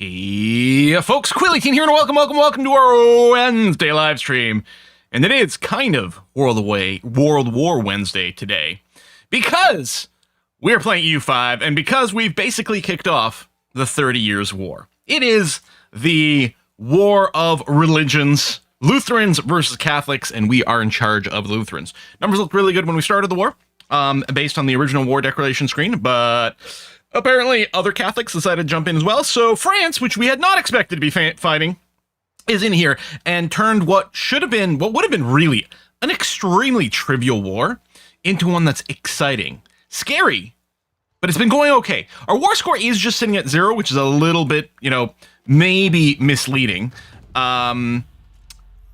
Yeah, folks, Quilly here, and welcome to our Wednesday live stream. And it is kind of World War Wednesday today, because we're playing EU5, and because we've basically kicked off the 30 Years' War. It is the war of religions, Lutherans versus Catholics, and we are in charge of Lutherans. Numbers looked really good when we started the war, based on the original war declaration screen, but apparently other Catholics decided to jump in as well. So France, which we had not expected to be fighting, is in here and turned what would have been really an extremely trivial war into one that's exciting, scary, but it's been going okay. Our war score is just sitting at 0, which is a little bit, maybe misleading.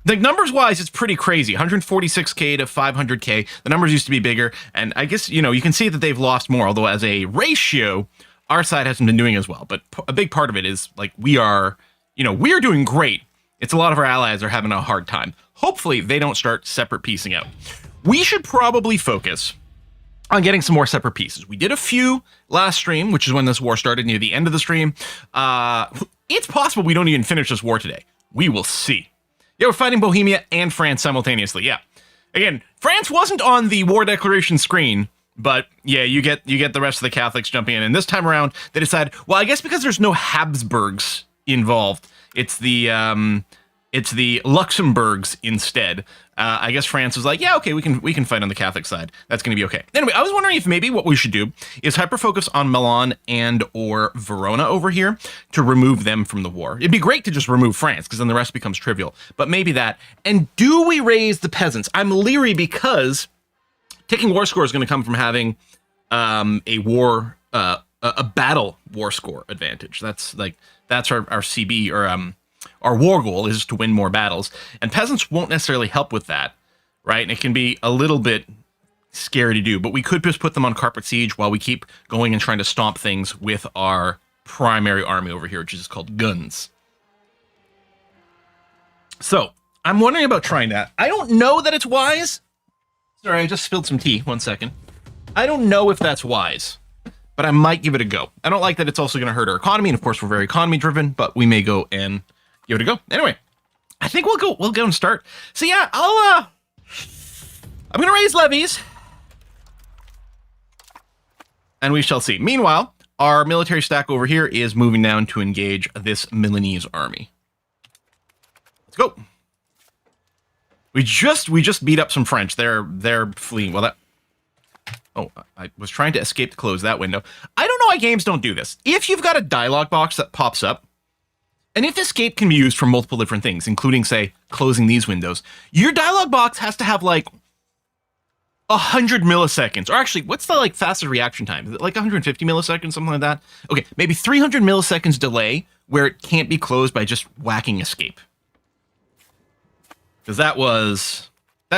Like, numbers-wise, it's pretty crazy. 146k to 500k. The numbers used to be bigger, and I guess, you can see that they've lost more, although as a ratio, our side hasn't been doing as well. But a big part of it is, like, we're doing great. It's a lot of our allies are having a hard time. Hopefully, they don't start separate piecing out. We should probably focus on getting some more separate pieces. We did a few last stream, which is when this war started, near the end of the stream. It's possible we don't even finish this war today. We will see. Yeah, we're fighting Bohemia and France simultaneously. Yeah. Again, France wasn't on the war declaration screen, but yeah, you get the rest of the Catholics jumping in. And this time around, they decided, well, I guess because there's no Habsburgs involved, it's the Luxembourgs instead. I guess France was like, yeah, okay, we can fight on the Catholic side. That's going to be okay. Anyway, I was wondering if maybe what we should do is hyper-focus on Milan and or Verona over here to remove them from the war. It'd be great to just remove France, because then the rest becomes trivial. But maybe that. And do we raise the peasants? I'm leery because taking war score is going to come from having a battle war score advantage. That's our CB, or our war goal is to win more battles, and peasants won't necessarily help with that, right? And it can be a little bit scary to do, but we could just put them on carpet siege while we keep going and trying to stomp things with our primary army over here, which is called guns. So I'm wondering about trying that. I don't know that it's wise. Sorry, I just spilled some tea. 1 second. I don't know if that's wise, but I might give it a go. I don't like that it's also going to hurt our economy, and of course we're very economy driven, but we may go and give it a go. Anyway, I think we'll go and start. So yeah, I'm gonna raise levies, and we shall see. Meanwhile, our military stack over here is moving down to engage this Milanese army. Let's go. We just beat up some French. They're fleeing. Well, I was trying to escape to close that window. I don't know why games don't do this. If you've got a dialogue box that pops up, and if escape can be used for multiple different things, including, say, closing these windows, your dialogue box has to have, like, 100 milliseconds. Or actually, what's the, fastest reaction time? Is it, 150 milliseconds, something like that? Okay, maybe 300 milliseconds delay where it can't be closed by just whacking escape. Because that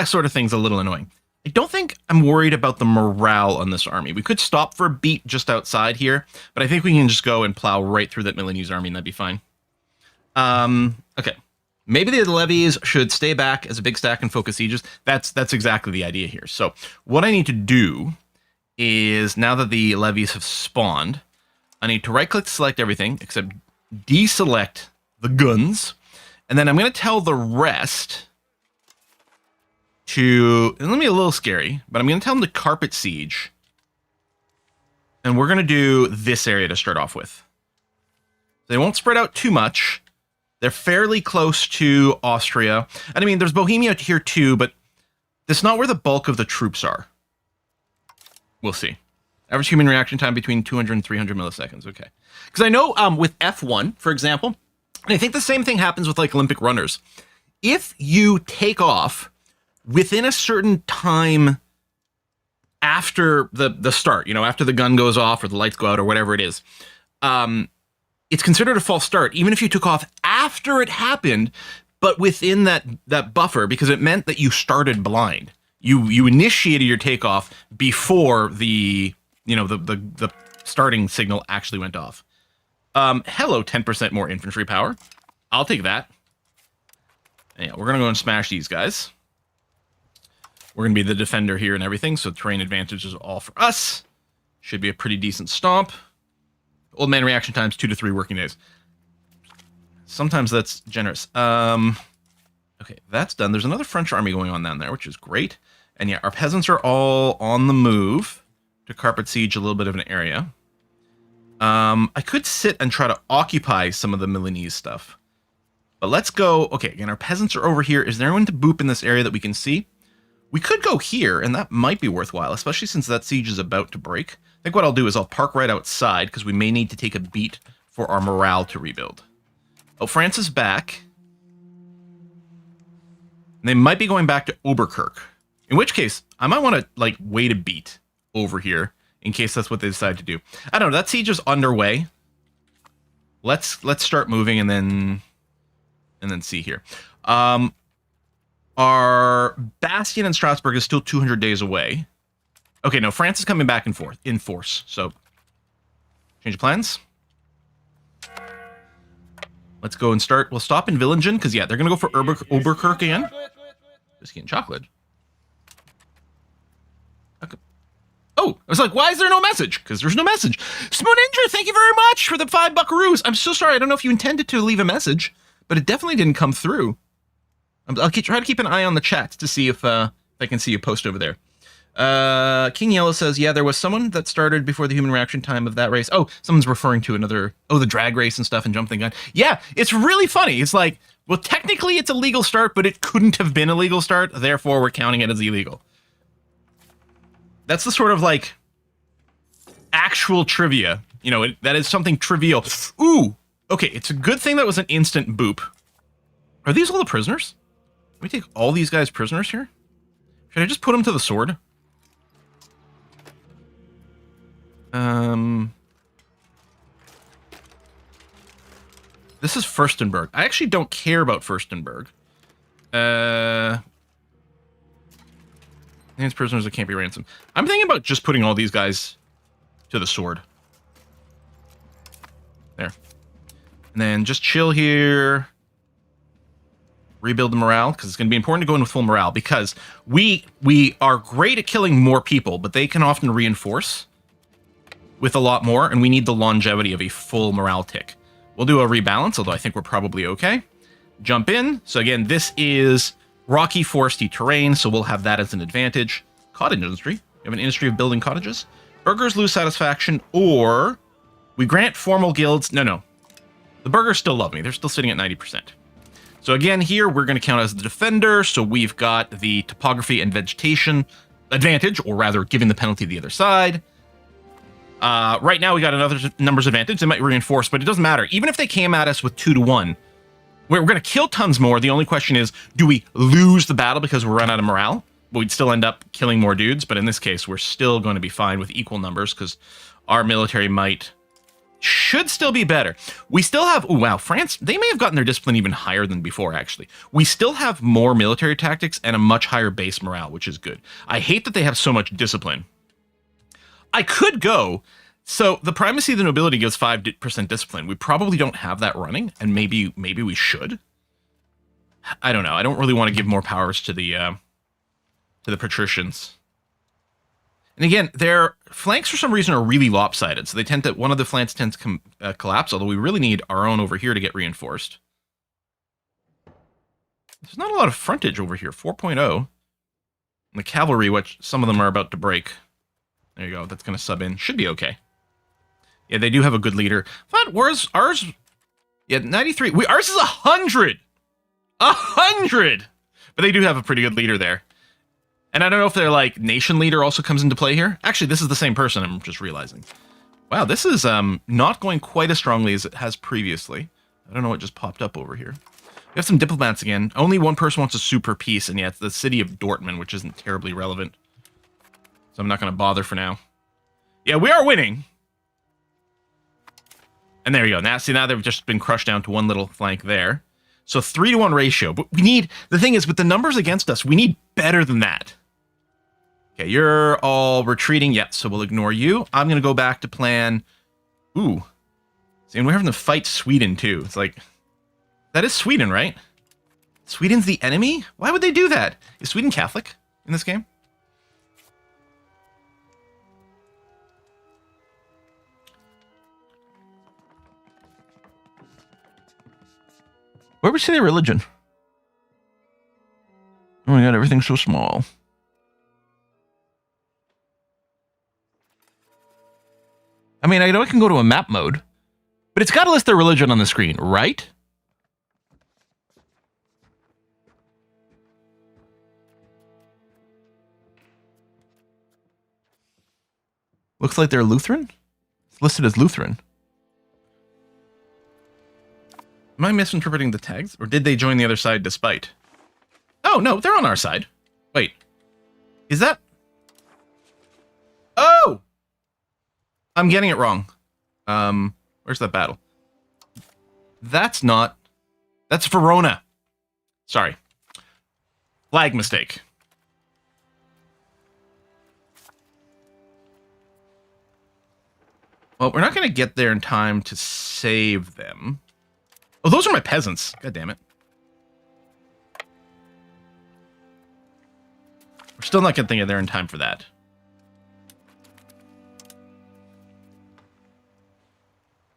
sort of thing's a little annoying. I don't think I'm worried about the morale on this army. We could stop for a beat just outside here, but I think we can just go and plow right through that Milanese army, and that'd be fine. Okay. Maybe the levies should stay back as a big stack and focus sieges. That's exactly the idea here. So what I need to do is, now that the levies have spawned, I need to right-click to select everything except deselect the guns. And then I'm going to tell the rest to, and let me a little scary, but I'm going to tell them to carpet siege. And we're going to do this area to start off with. They won't spread out too much. They're fairly close to Austria. And I mean, there's Bohemia here too, but that's not where the bulk of the troops are. We'll see. Average human reaction time between 200 and 300 milliseconds. Okay. Because I know with F1, for example, and I think the same thing happens with Olympic runners. If you take off within a certain time after the start, after the gun goes off or the lights go out or whatever it is, it's considered a false start, even if you took off after it happened, but within that buffer, because it meant that you started blind. You initiated your takeoff before the starting signal actually went off. Hello, 10% more infantry power. I'll take that. Yeah, we're gonna go and smash these guys. We're gonna be the defender here and everything, so terrain advantage is all for us. Should be a pretty decent stomp. Old man reaction times 2 to 3 working days. Sometimes that's generous. Okay, that's done. There's another French army going on down there, which is great. And yeah, our peasants are all on the move to carpet siege a little bit of an area. I could sit and try to occupy some of the Milanese stuff. But let's go. Okay, again, our peasants are over here. Is there anyone to boop in this area that we can see? We could go here, and that might be worthwhile, especially since that siege is about to break. I think what I'll do is I'll park right outside, because we may need to take a beat for our morale to rebuild. Oh, France is back. They might be going back to Oberkirch. In which case, I might want to, like, wait a beat over here, in case that's what they decide to do. I don't know, that siege is underway. Let's start moving and then see here. Our bastion in Strasbourg is still 200 days away. Okay, no, France is coming back in force. So, change of plans. Let's go and start. We'll stop in Villingen, because, yeah, they're going to go for Oberkirch again. Whiskey and chocolate. Okay. Oh, I was like, why is there no message? Because there's no message. Spoon Ninja, thank you very much for the 5 buckaroos. I'm so sorry. I don't know if you intended to leave a message, but it definitely didn't come through. I'll try to keep an eye on the chat to see if I can see a post over there. King Yellow says, yeah, there was someone that started before the human reaction time of that race. Oh, someone's referring to another, the drag race and stuff and jump the gun. Yeah, it's really funny. It's like, well, technically it's a legal start, but it couldn't have been a legal start. Therefore, we're counting it as illegal. That's the sort of, like, actual trivia. You know, that is something trivial. Ooh, okay, it's a good thing that was an instant boop. Are these all the prisoners? Can we take all these guys prisoners here? Should I just put them to the sword? This is Furstenberg. I actually don't care about Furstenberg. These prisoners that can't be ransomed. I'm thinking about just putting all these guys to the sword. There. And then just chill here. Rebuild the morale, because it's going to be important to go in with full morale, because we are great at killing more people, but they can often reinforce with a lot more, and we need the longevity of a full morale tick. We'll do a rebalance, although I think we're probably okay. Jump in. So again, this is rocky, foresty terrain, so we'll have that as an advantage. Cottage industry. We have an industry of building cottages. Burghers lose satisfaction, or we grant formal guilds. No. The burghers still love me. They're still sitting at 90%. So again, here, we're going to count as the defender, so we've got the topography and vegetation advantage, or rather, giving the penalty to the other side. Right now, we got another numbers advantage. They might reinforce, but it doesn't matter. Even if they came at us with 2-1, we're going to kill tons more. The only question is, do we lose the battle because we run out of morale? We'd still end up killing more dudes, but in this case, we're still going to be fine with equal numbers, because our military might should still be better. We still have, oh wow, France, they may have gotten their discipline even higher than before, actually. We still have more military tactics and a much higher base morale, which is good. I hate that they have so much discipline. I could go, so the primacy of the nobility gives 5% discipline. We probably don't have that running, and maybe we should. I don't know. I don't really want to give more powers to the patricians. And again, their flanks for some reason are really lopsided, so they tend to, one of the flanks tends to collapse, although we really need our own over here to get reinforced. There's not a lot of frontage over here, 4.0. And the cavalry, which some of them are about to break. There you go, that's going to sub in. Should be okay. Yeah, they do have a good leader. But where's ours? Yeah, 93. Ours is 100! 100! But they do have a pretty good leader there. And I don't know if their, like, nation leader also comes into play here. Actually, this is the same person, I'm just realizing. Wow, this is not going quite as strongly as it has previously. I don't know what just popped up over here. We have some diplomats again. Only one person wants a super peace, and yeah, it's the city of Dortmund, which isn't terribly relevant. So I'm not going to bother for now. Yeah, we are winning. And there you go. Now, see, now they've just been crushed down to one little flank there. So 3-to-1 ratio. But we need, the thing is, with the numbers against us, we need better than that. Okay, you're all retreating. Yeah, so we'll ignore you. I'm going to go back to plan. Ooh. See, and we're having to fight Sweden, too. It's like, that is Sweden, right? Sweden's the enemy? Why would they do that? Is Sweden Catholic in this game? Where we see their religion? Oh my god, everything's so small. I mean, I know I can go to a map mode, but it's got to list their religion on the screen, right? Looks like they're Lutheran? It's listed as Lutheran. Am I misinterpreting the tags? Or did they join the other side despite? Oh, no, they're on our side. Wait. Is that... Oh! I'm getting it wrong. Where's that battle? That's not... That's Verona. Sorry. Flag mistake. Well, we're not going to get there in time to save them. Oh, those are my peasants. God damn it. We're still not getting there in time for that.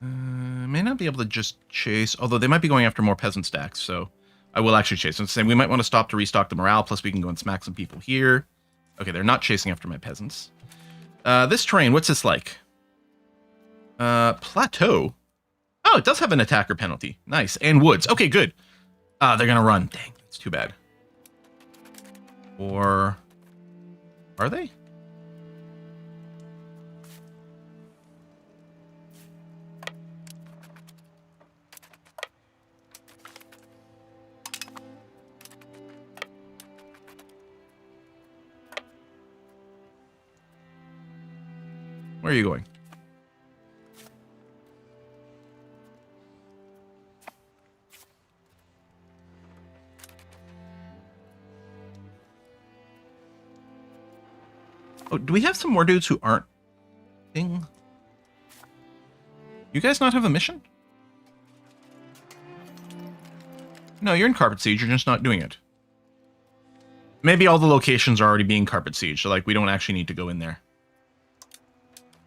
May not be able to just chase, although they might be going after more peasant stacks, so I will actually chase them. Saying we might want to stop to restock the morale, plus we can go and smack some people here. Okay, they're not chasing after my peasants. This terrain, what's this like? Plateau. Oh, it does have an attacker penalty. Nice. And woods. Okay, good. They're gonna run. Dang, that's too bad. Or are they? Where are you going? Oh, do we have some more dudes who aren't thing? You guys not have a mission? No, you're in Carpet Siege, you're just not doing it. Maybe all the locations are already being Carpet Siege, so like we don't actually need to go in there.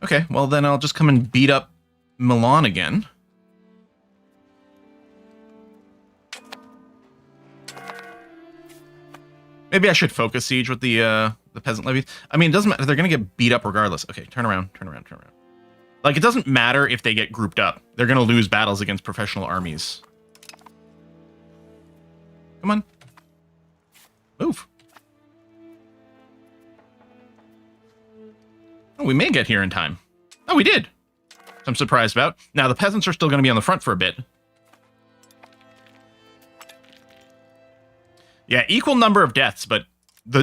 Okay, well then I'll just come and beat up Milan again. Maybe I should focus siege with the peasant levies. I mean, it doesn't matter. They're going to get beat up regardless. Okay, turn around, turn around, turn around. Like, it doesn't matter if they get grouped up. They're going to lose battles against professional armies. Come on. Move. Oh, we may get here in time. Oh, we did. I'm surprised about. Now, the peasants are still going to be on the front for a bit. Yeah, equal number of deaths, but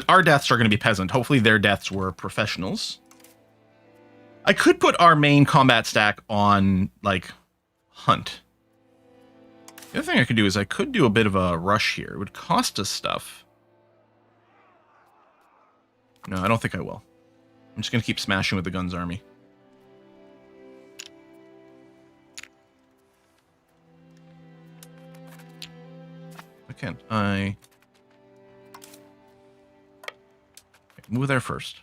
our deaths are going to be peasant. Hopefully their deaths were professionals. I could put our main combat stack on, like, hunt. The other thing I could do is I could do a bit of a rush here. It would cost us stuff. No, I don't think I will. I'm just going to keep smashing with the guns army. Why can't I... Move there first.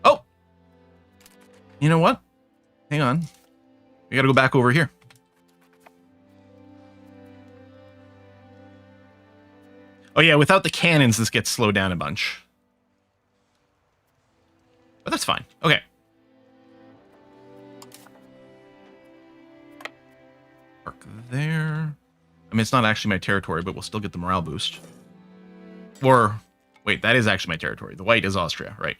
Oh! You know what? Hang on. We gotta go back over here. Oh yeah, without the cannons, this gets slowed down a bunch. But that's fine. Okay. Park there. I mean, it's not actually my territory, but we'll still get the morale boost. Or... Wait, that is actually my territory. The white is Austria, right?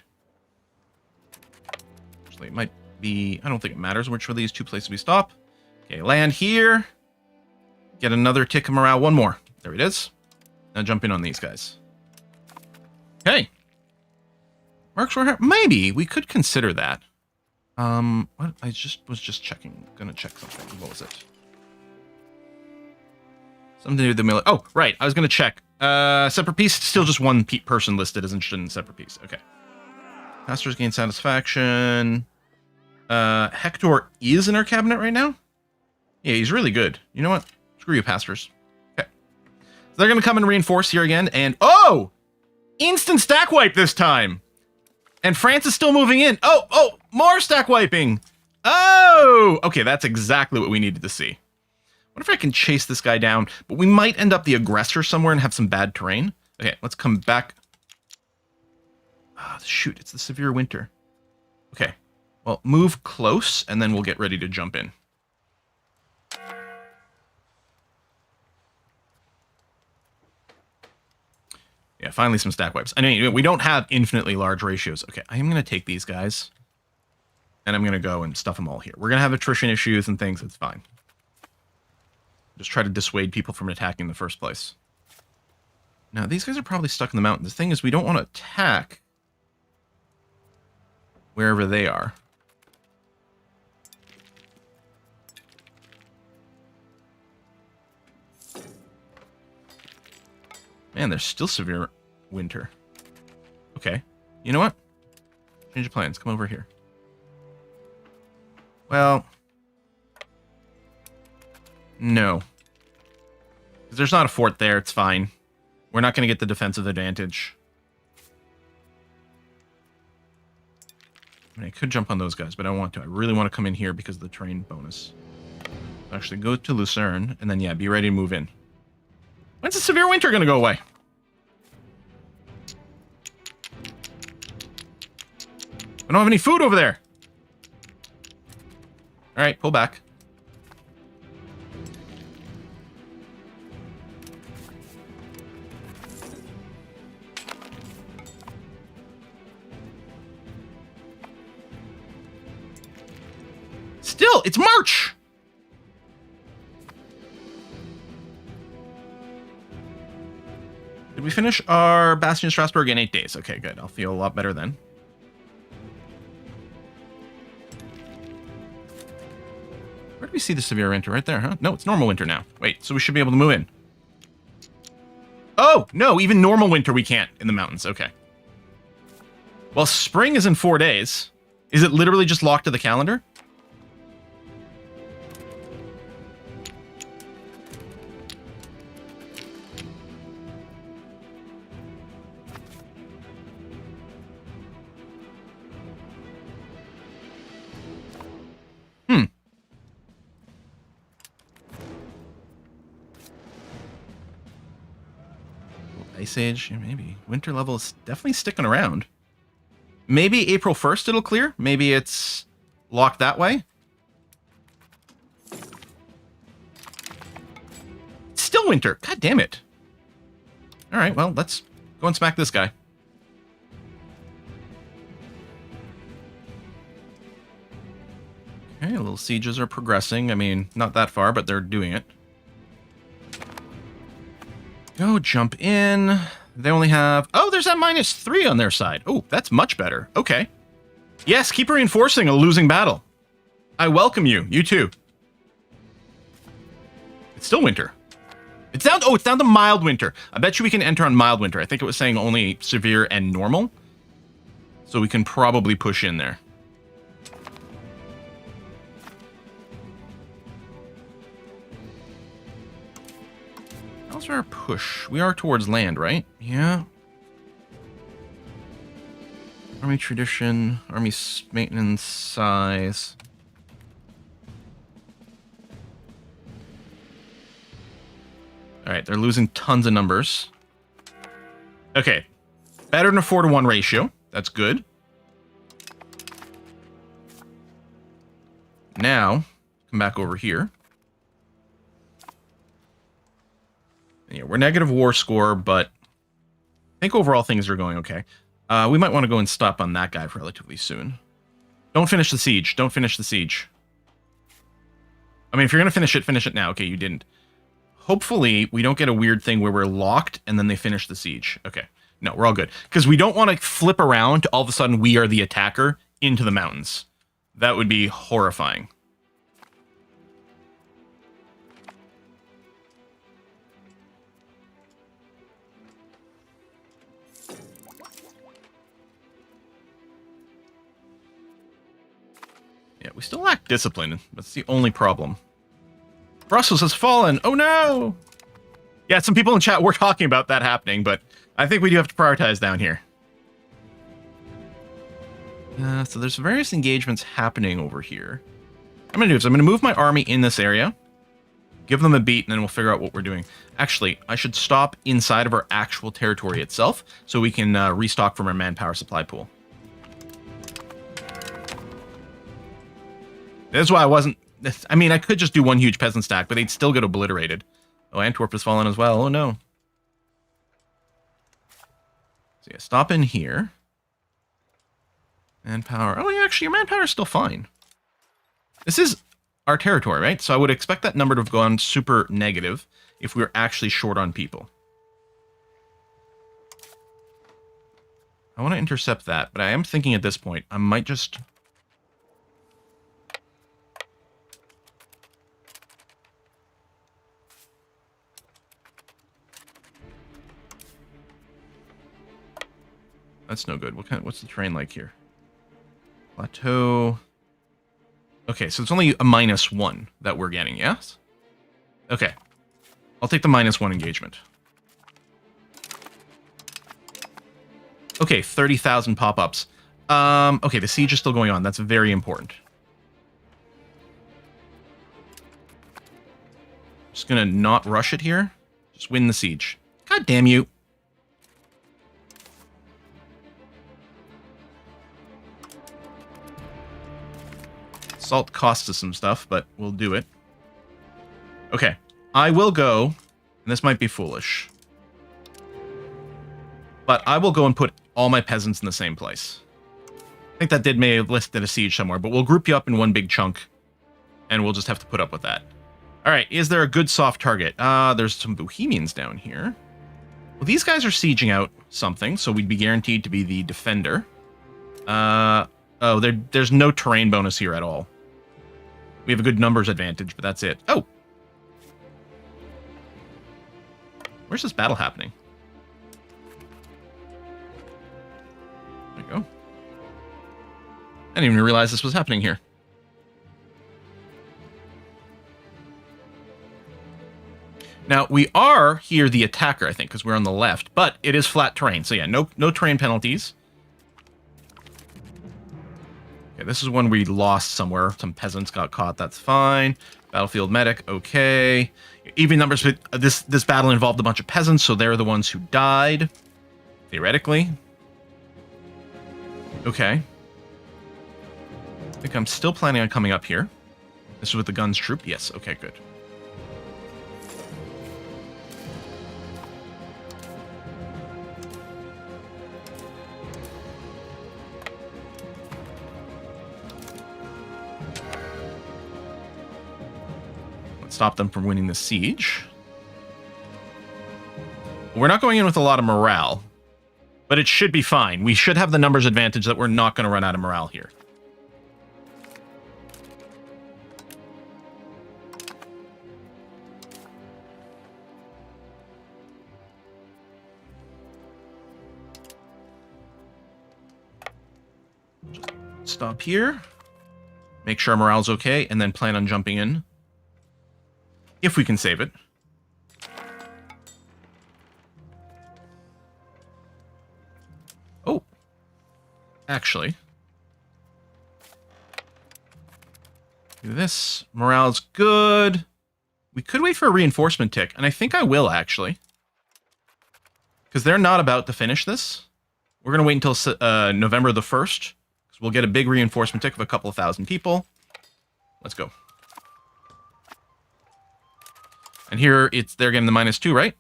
Actually, it might be... I don't think it matters which of these two places we stop. Okay, land here. Get another tick of morale. One more. There it is. Now jump in on these guys. Okay. Marks were here. Maybe we could consider that. What? I was just checking. Gonna check something. What was it? Something to do with the military. Oh, right. I was gonna check. Separate piece, still just one person listed as interested in separate piece. Okay. Pastors gain satisfaction. Hector is in our cabinet right now? Yeah, he's really good. You know what? Screw you, pastors. Okay. So they're going to come and reinforce here again, and... Oh! Instant stack wipe this time! And France is still moving in. Oh! More stack wiping! Oh! Okay, that's exactly what we needed to see. wonder if I can chase this guy down, but we might end up the aggressor somewhere and have some bad terrain. Okay, let's come back. Ah, shoot, it's the severe winter. Okay, well, move close, and then we'll get ready to jump in. Yeah, finally some stack wipes. I mean, we don't have infinitely large ratios. Okay, I am going to take these guys, and I'm going to go and stuff them all here. We're going to have attrition issues and things. It's fine. Just try to dissuade people from attacking in the first place. Now, these guys are probably stuck in the mountains. The thing is, we don't want to attack wherever they are. Man, there's still severe winter. Okay. You know what? Change of plans. Come over here. Well... no. There's not a fort there. It's fine. We're not going to get the defensive advantage. I mean, I could jump on those guys, but I don't want to. I really want to come in here because of the terrain bonus. Actually, go to Lucerne, and then, yeah, be ready to move in. When's the severe winter going to go away? I don't have any food over there. All right, pull back. Still, it's March. Did we finish our Bastion Strasbourg in 8 days? Okay, good. I'll feel a lot better then. Where do we see the severe winter? Right there, huh? No, it's normal winter now. Wait, so we should be able to move in. Oh, no, even normal winter we can't in the mountains. Okay. Well, spring is in 4 days. Is it literally just locked to the calendar? Ice Age, yeah, maybe. Winter level is definitely sticking around. Maybe April 1st it'll clear. Maybe it's locked that way. It's still winter. God damn it. All right, well, let's go and smack this guy. Okay, little sieges are progressing. I mean, not that far, but they're doing it. Go, jump in. They only have... oh, there's that -3 on their side. Oh, that's much better. Okay. Yes, keep reinforcing a losing battle. I welcome you. You too. It's still winter. It's down... oh, it's down to mild winter. I bet you we can enter on mild winter. I think it was saying only severe and normal. So we can probably push in there. How's our push? We are towards land, right? Yeah. Army tradition, army maintenance size. All right, they're losing tons of numbers. Okay, better than a 4-to-1 ratio. That's good. Now, come back over here. Yeah, we're negative war score, but I think overall things are going okay. We might want to go and stop on that guy relatively soon. Don't finish the siege. Don't finish the siege. I mean, if you're going to finish it now. Okay, you didn't. Hopefully, we don't get a weird thing where we're locked and then they finish the siege. Okay. No, we're all good. Because we don't want to flip around to all of a sudden we are the attacker into the mountains. That would be horrifying. Yeah, we still lack discipline. That's the only problem. Brussels has fallen. Oh no! Yeah, some people in chat were talking about that happening, but I think we do have to prioritize down here. So there's various engagements happening over here. What I'm going to do is I'm going to move my army in this area. Give them a beat, and then we'll figure out what we're doing. Actually, I should stop inside of our actual territory itself so we can restock from our manpower supply pool. That's why I wasn't... I mean, I could just do one huge peasant stack, but they'd still get obliterated. Oh, Antwerp has fallen as well. Oh, no. So yeah, stop in here. Manpower. Oh, yeah, actually, your manpower is still fine. This is our territory, right? So I would expect that number to have gone super negative if we were actually short on people. I want to intercept that, but I am thinking at this point, I might just... That's no good. What's the terrain like here? Plateau. Okay, so it's only a -1 that we're getting, yes? Okay. I'll take the -1 engagement. Okay, 30,000 pop-ups. Okay, the siege is still going on. That's very important. Just gonna not rush it here. Just win the siege. God damn you. Salt costs us some stuff, but we'll do it. Okay, I will go, and this might be foolish, but I will go and put all my peasants in the same place. I think that may have listed a siege somewhere, but we'll group you up in one big chunk, and we'll just have to put up with that. All right, is there a good soft target? There's some Bohemians down here. Well, these guys are sieging out something, so we'd be guaranteed to be the defender. Oh, there's no terrain bonus here at all. We have a good numbers advantage, but that's it. Oh! Where's this battle happening? There we go. I didn't even realize this was happening here. Now, we are here the attacker, I think, because we're on the left, but it is flat terrain. So yeah, no terrain penalties. Okay, this is when we lost somewhere. Some peasants got caught. That's fine. Battlefield medic. Okay. Even numbers. This battle involved a bunch of peasants, so they're the ones who died. Theoretically. Okay. I think I'm still planning on coming up here. This is with the guns troop. Yes. Okay, good. Stop them from winning the siege. We're not going in with a lot of morale, but it should be fine. We should have the numbers advantage that we're not going to run out of morale here. Just stop here. Make sure our morale's okay, and then plan on jumping in. If we can save it. Oh. Actually. Do this. Morale's good. We could wait for a reinforcement tick, and I think I will, actually. Because they're not about to finish this. We're going to wait until November the 1st. Because we'll get a big reinforcement tick of a couple of thousand people. Let's go. And here, they're getting the -2, right?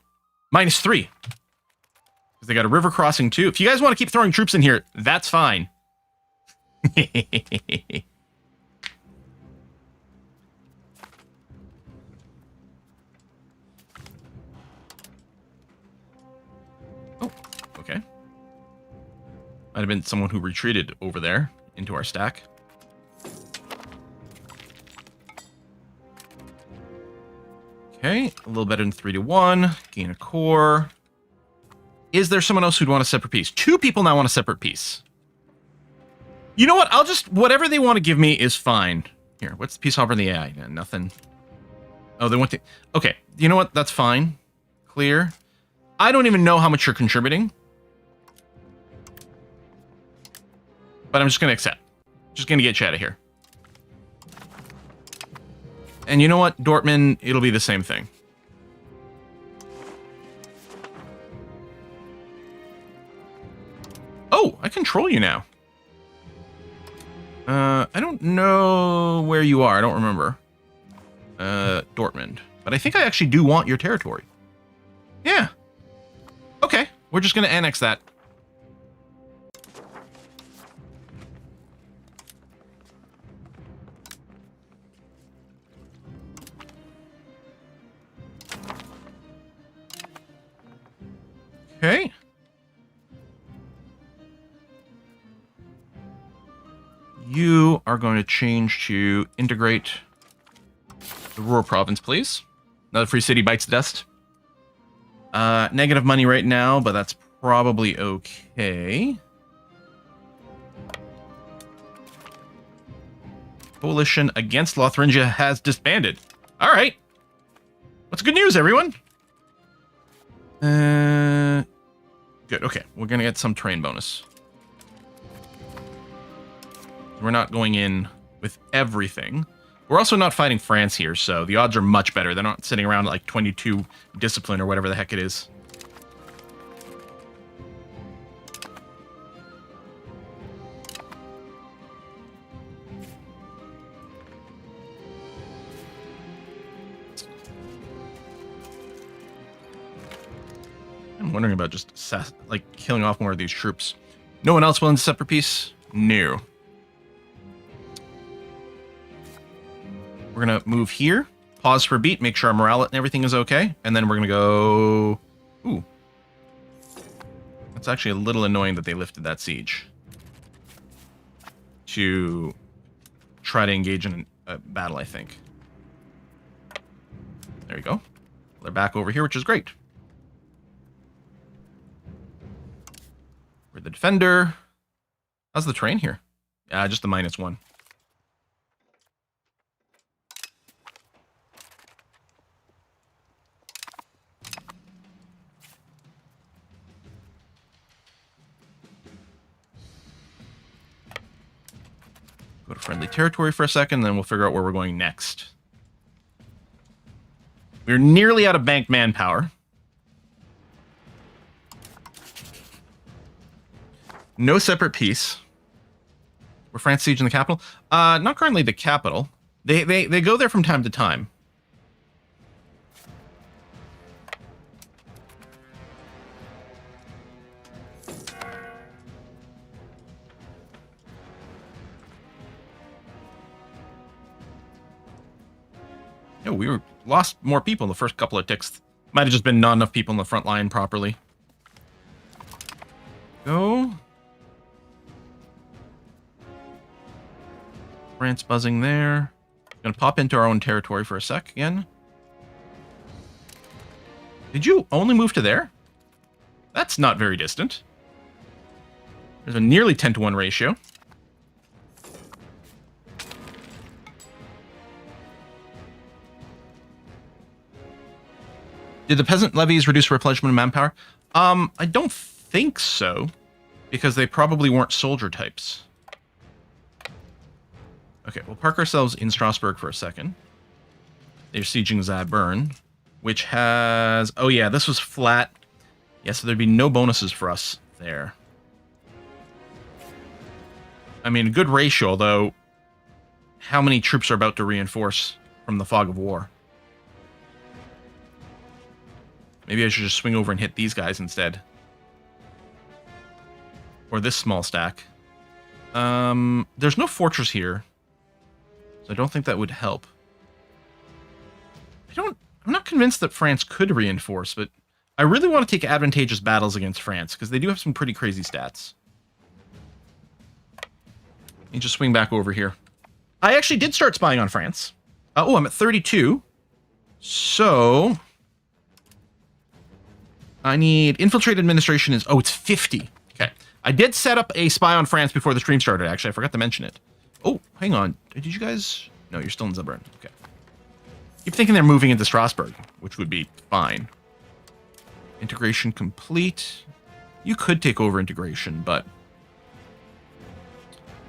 -3. Because they got a river crossing, too. If you guys want to keep throwing troops in here, that's fine. Oh, okay. Might have been someone who retreated over there into our stack. Okay, a little better than 3-1. Gain a core. Is there someone else who'd want a separate piece? 2 people now want a separate piece. You know what? I'll just... Whatever they want to give me is fine. Here, what's the peace offer in the AI? Yeah, nothing. Oh, they want to... Okay, you know what? That's fine. Clear. I don't even know how much you're contributing. But I'm just going to accept. Just going to get you out of here. And you know what? Dortmund, it'll be the same thing. Oh, I control you now. I don't know where you are. I don't remember. Dortmund. But I think I actually do want your territory. Yeah. Okay. We're just going to annex that. Okay. You are going to change to integrate the rural province, please. Another free city bites the dust. Negative money right now, but that's probably okay. Coalition against Lotharingia has disbanded. All right. What's good news, everyone? Good. Okay, we're gonna get some terrain bonus. We're not going in with everything. We're also not fighting France here, so the odds are much better. They're not sitting around at like 22 discipline or whatever the heck it is. I'm wondering about just like killing off more of these troops. No one else willing to set for peace? No. We're going to move here, pause for a beat, make sure our morale and everything is okay, and then we're going to go... Ooh. That's actually a little annoying that they lifted that siege. To try to engage in a battle, I think. There you go. They're back over here, which is great. We're the defender. How's the terrain here? Just the -1. Go to friendly territory for a second, then we'll figure out where we're going next. We're nearly out of banked manpower. No separate peace. We're France sieging the capital. Not currently the capital. They go there from time to time. No, we lost more people in the first couple of ticks. Might have just been not enough people in the front line properly. Go. France buzzing there. Gonna pop into our own territory for a sec again. Did you only move to there? That's not very distant. There's a nearly 10-to-1 ratio. Did the peasant levies reduce replenishment of manpower? I don't think so, because they probably weren't soldier types. Okay, we'll park ourselves in Strasbourg for a second. They're sieging Zabern, which has... Oh yeah, this was flat. Yeah, so there'd be no bonuses for us there. I mean, a good ratio, although how many troops are about to reinforce from the fog of war? Maybe I should just swing over and hit these guys instead. Or this small stack. There's no fortress here, so I don't think that would help. I'm not convinced that France could reinforce, but I really want to take advantageous battles against France, because they do have some pretty crazy stats. Let me just swing back over here. I actually did start spying on France. Oh, I'm at 32. So... I need infiltrate administration is... Oh, it's 50. Okay. I did set up a spy on France before the stream started, actually. I forgot to mention it. Oh, hang on. Did you guys... No, you're still in Sudbury. Okay. Keep thinking they're moving into Strasbourg, which would be fine. Integration complete. You could take over integration, but...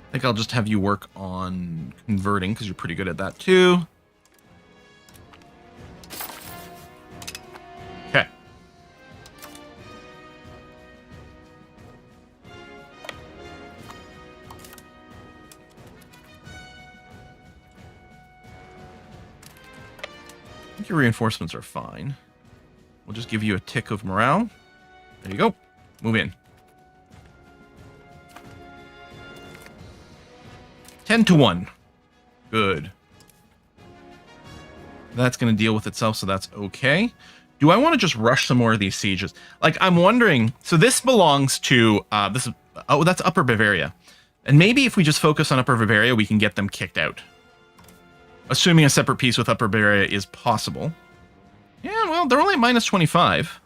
I think I'll just have you work on converting, because you're pretty good at that, too. think your reinforcements are fine. We'll just give you a tick of morale. There you go. Move in. 10-1. Good. That's going to deal with itself, so that's okay. Do I want to just rush some more of these sieges? Like, I'm wondering... So this belongs to... oh, that's Upper Bavaria. And maybe if we just focus on Upper Bavaria, we can get them kicked out. Assuming a separate peace with Upper Bavaria is possible. Yeah, well, they're only at minus 25.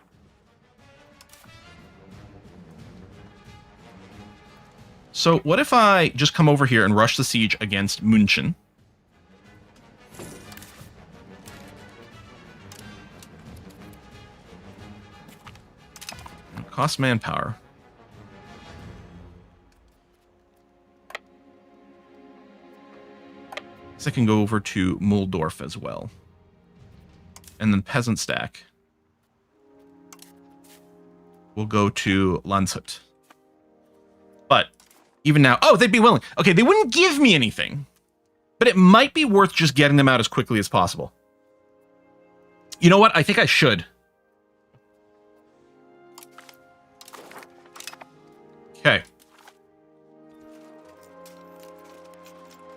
So what if I just come over here and rush the siege against München? Cost manpower. So I can go over to Muldorf as well. And then peasant stack. We'll go to Landshut. But even now... Oh, they'd be willing. Okay, they wouldn't give me anything. But it might be worth just getting them out as quickly as possible. You know what? I think I should. Okay.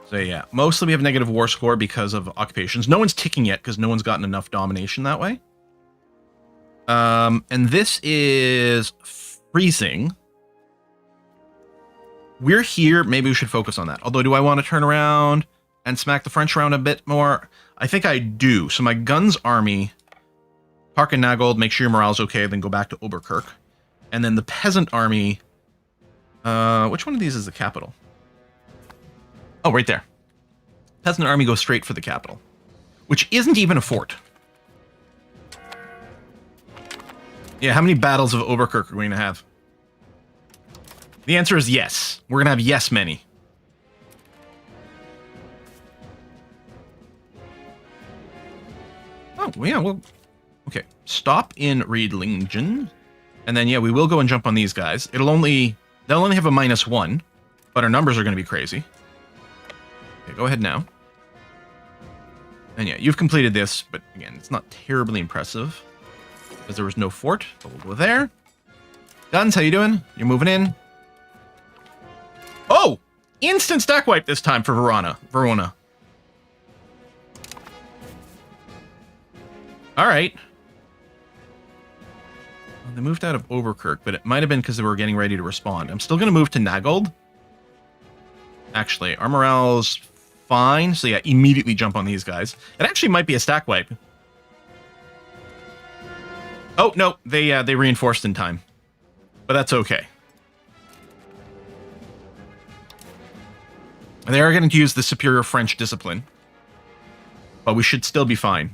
So yeah, mostly we have negative war score because of occupations. No one's ticking yet because no one's gotten enough domination that way. And this is freezing. We're here. Maybe we should focus on that. Although, do I want to turn around and smack the French around a bit more? I think I do. So my guns army, park in Nagold, make sure your morale's okay, then go back to Oberkirch. And then the peasant army... which one of these is the capital? Oh, right there. Peasant army goes straight for the capital, which isn't even a fort. Yeah, how many battles of Oberkirch are we going to have? The answer is yes. We're going to have yes many. Oh, yeah, well... Okay, stop in Riedlingen. And then, yeah, we will go and jump on these guys. They'll only have a -1, but our numbers are going to be crazy. Okay, go ahead now. And yeah, you've completed this, but again, it's not terribly impressive because there was no fort, but we'll go there. Guns, how you doing? You're moving in. Oh! Instant stack wipe this time for Verona. All right. Well, they moved out of Oberkirch, but it might have been because they were getting ready to respond. I'm still going to move to Nagold. Actually, our morale's fine. So yeah, immediately jump on these guys. It actually might be a stack wipe. Oh, no. They reinforced in time. But that's okay. They are going to use the superior French discipline. But we should still be fine.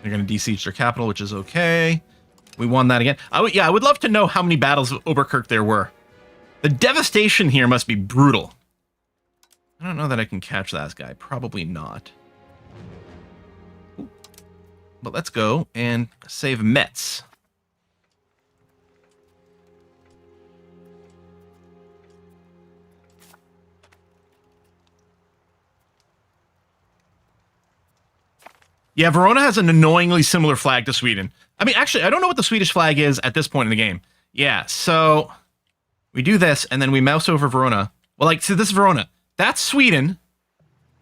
They're going to besiege their capital, which is okay. We won that again. I would love to know how many battles of Oberkirch there were. The devastation here must be brutal. I don't know that I can catch that guy. Probably not. Ooh. But let's go and save Metz. Yeah, Verona has an annoyingly similar flag to Sweden. I mean, actually, I don't know what the Swedish flag is at this point in the game. Yeah, so we do this, and then we mouse over Verona. Well, like, see, this is Verona. That's Sweden.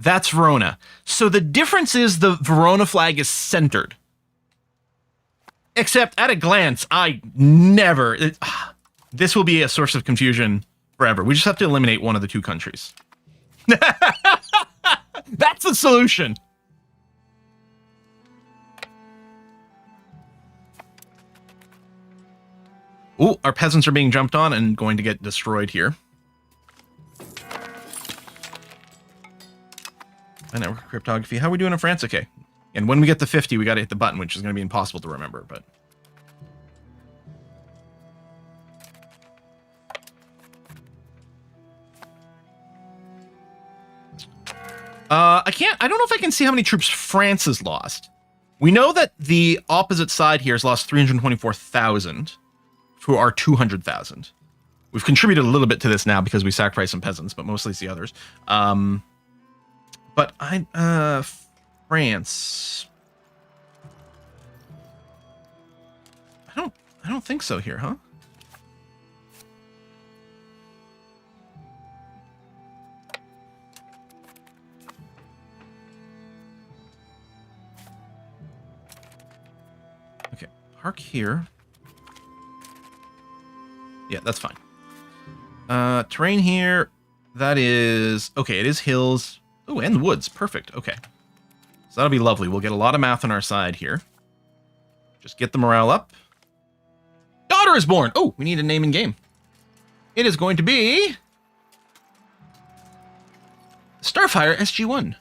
That's Verona. So the difference is the Verona flag is centered. Except, at a glance, this will be a source of confusion forever. We just have to eliminate one of the two countries. That's the solution. Oh, our peasants are being jumped on and going to get destroyed here. Network cryptography. How are we doing in France? Okay. And when we get to 50, we got to hit the button, which is going to be impossible to remember, but... I don't know if I can see how many troops France has lost. We know that the opposite side here has lost 324,000 to our 200,000. We've contributed a little bit to this now because we sacrificed some peasants, but mostly it's the others. But France. I don't think so here, huh? Okay, park here. Yeah, that's fine. Terrain here, that is... Okay, it is hills. Oh, and woods. Perfect. Okay. So that'll be lovely. We'll get a lot of math on our side here. Just get the morale up. Daughter is born! Oh, we need a name in game. It is going to be... Starfire SG-1.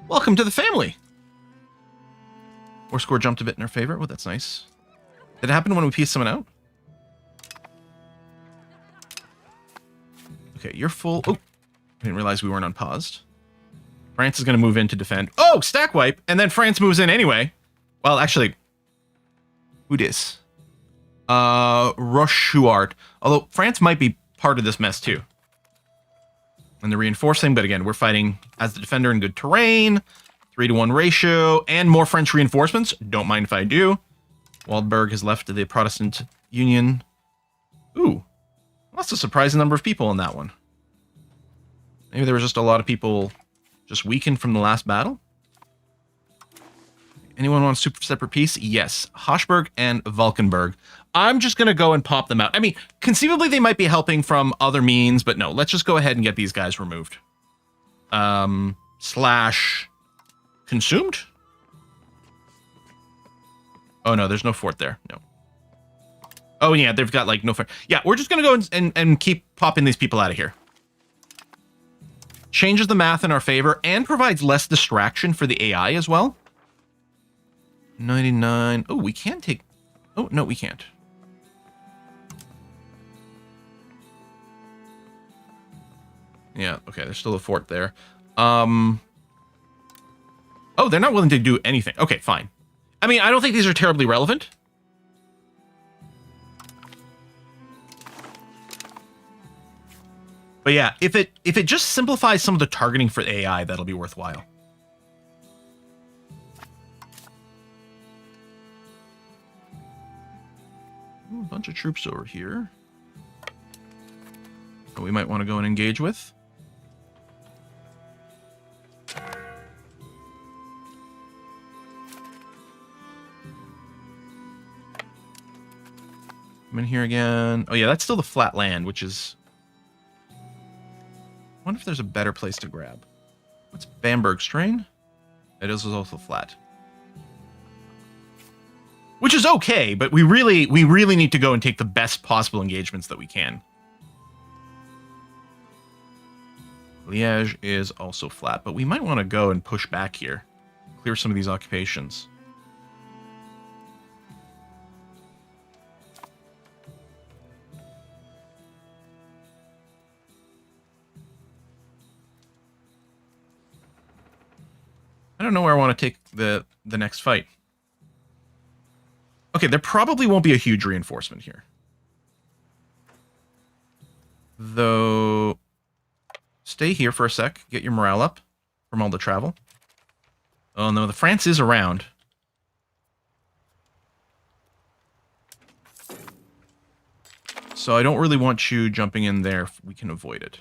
Welcome to the family. War score jumped a bit in our favor. Oh, that's nice. Did it happen when we pieced someone out? Okay, you're full. Oh, I didn't realize we weren't unpaused. France is going to move in to defend. Oh, stack wipe. And then France moves in anyway. Well, actually, who dis? Rochouart. Although France might be part of this mess too. And they're reinforcing, but again, we're fighting as the defender in good terrain. 3-to-1 ratio, and more French reinforcements. Don't mind if I do. Waldberg has left the Protestant Union. Ooh, that's a surprising number of people in that one. Maybe there was just a lot of people just weakened from the last battle. Anyone want a super separate piece? Yes. Hochberg and Valkenburg. I'm just going to go and pop them out. I mean, conceivably they might be helping from other means, but no, let's just go ahead and get these guys removed. Slash... Consumed? Oh, no, there's no fort there. No. Oh, yeah, they've got, like, no fort. Yeah, we're just going to go and keep popping these people out of here. Changes the math in our favor and provides less distraction for the AI as well. 99. Oh, we can take... Oh, no, we can't. Yeah, okay, there's still a fort there. Oh, they're not willing to do anything. Okay, fine. I mean, I don't think these are terribly relevant. But yeah, if it just simplifies some of the targeting for AI, that'll be worthwhile. Ooh, a bunch of troops over here. That we might want to go and engage with. I'm in here again. Oh yeah, that's still the flat land, which is... I wonder if there's a better place to grab. What's Bamberg's terrain? It is also flat. Which is okay, but we really need to go and take the best possible engagements that we can. Liège is also flat, but we might want to go and push back here. Clear some of these occupations. I don't know where I want to take the next fight. Okay, there probably won't be a huge reinforcement here. Though, stay here for a sec. Get your morale up from all the travel. Oh no, the France is around. So I don't really want you jumping in there if we can avoid it.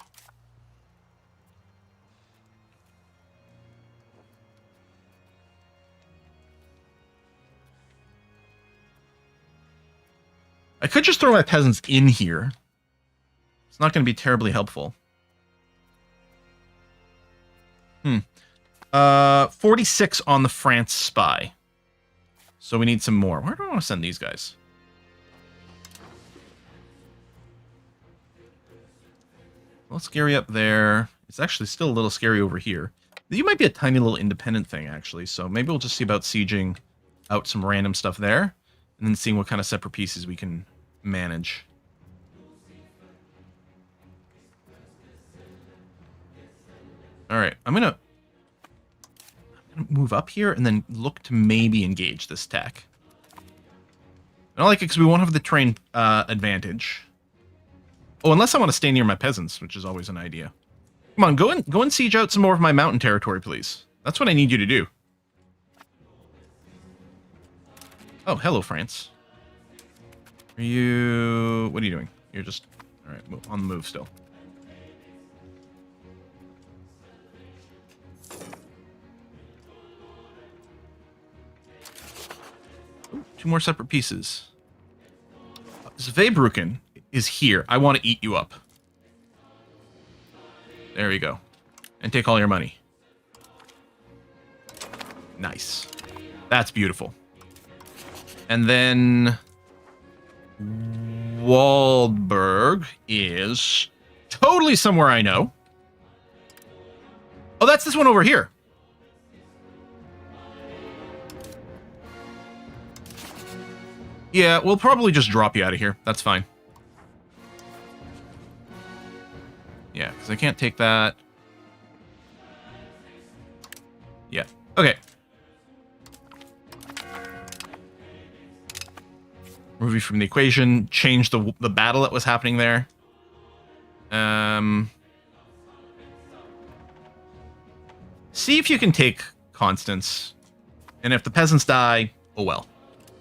I could just throw my peasants in here. It's not going to be terribly helpful. 46 on the France spy. So we need some more. Where do I want to send these guys? A little scary up there. It's actually still a little scary over here. You might be a tiny little independent thing, actually. So maybe we'll just see about sieging out some random stuff there. And then seeing what kind of separate pieces we can manage. Alright, I'm gonna move up here and then look to maybe engage this tech. I don't like it because we won't have the terrain advantage. Oh, unless I want to stay near my peasants, which is always an idea. Come on, go and siege out some more of my mountain territory, please. That's what I need you to do. Oh, hello, France. Are you... What are you doing? You're just... All right, on the move still. Ooh, 2 more separate pieces. Zweibrücken is here. I want to eat you up. There we go. And take all your money. Nice. That's beautiful. And then Waldberg is totally somewhere I know. Oh, that's this one over here. Yeah, we'll probably just drop you out of here. That's fine. Yeah, because I can't take that. Yeah. Okay. Remove you from the equation. Change the battle that was happening there. See if you can take Constance. And if the peasants die, oh well.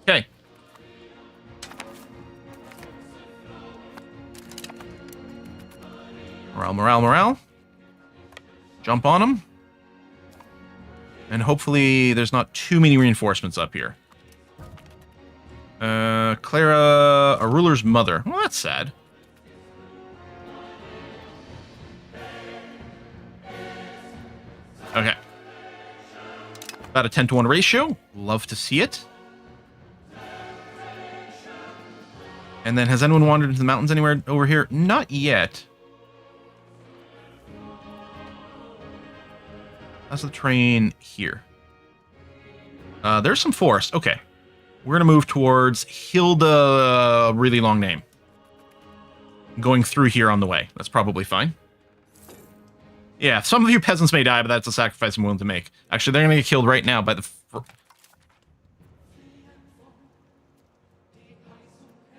Okay. Morale, morale, morale. Jump on them. And hopefully there's not too many reinforcements up here. Clara, a ruler's mother. Well, that's sad. Okay. About a 10-to-1 ratio. Love to see it. And then, has anyone wandered into the mountains anywhere over here? Not yet. How's the train here? There's some forest. Okay. We're going to move towards Hilda, really long name. Going through here on the way. That's probably fine. Yeah, some of you peasants may die, but that's a sacrifice I'm willing to make. Actually, they're going to get killed right now by the...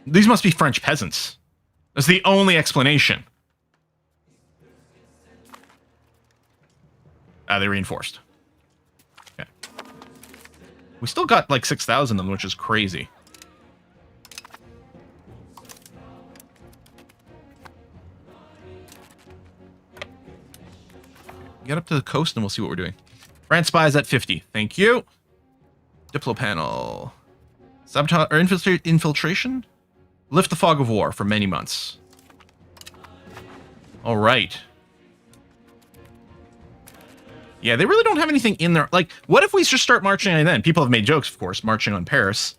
These must be French peasants. That's the only explanation. They reinforced. Okay. We still got like 6,000 of them, which is crazy. Get up to the coast and we'll see what we're doing. France spies at 50. Thank you. Diplo panel. Sabotage or infiltration? Lift the fog of war for many months. All right. Yeah, they really don't have anything in there. Like, what if we just start marching on then? People have made jokes, of course, marching on Paris.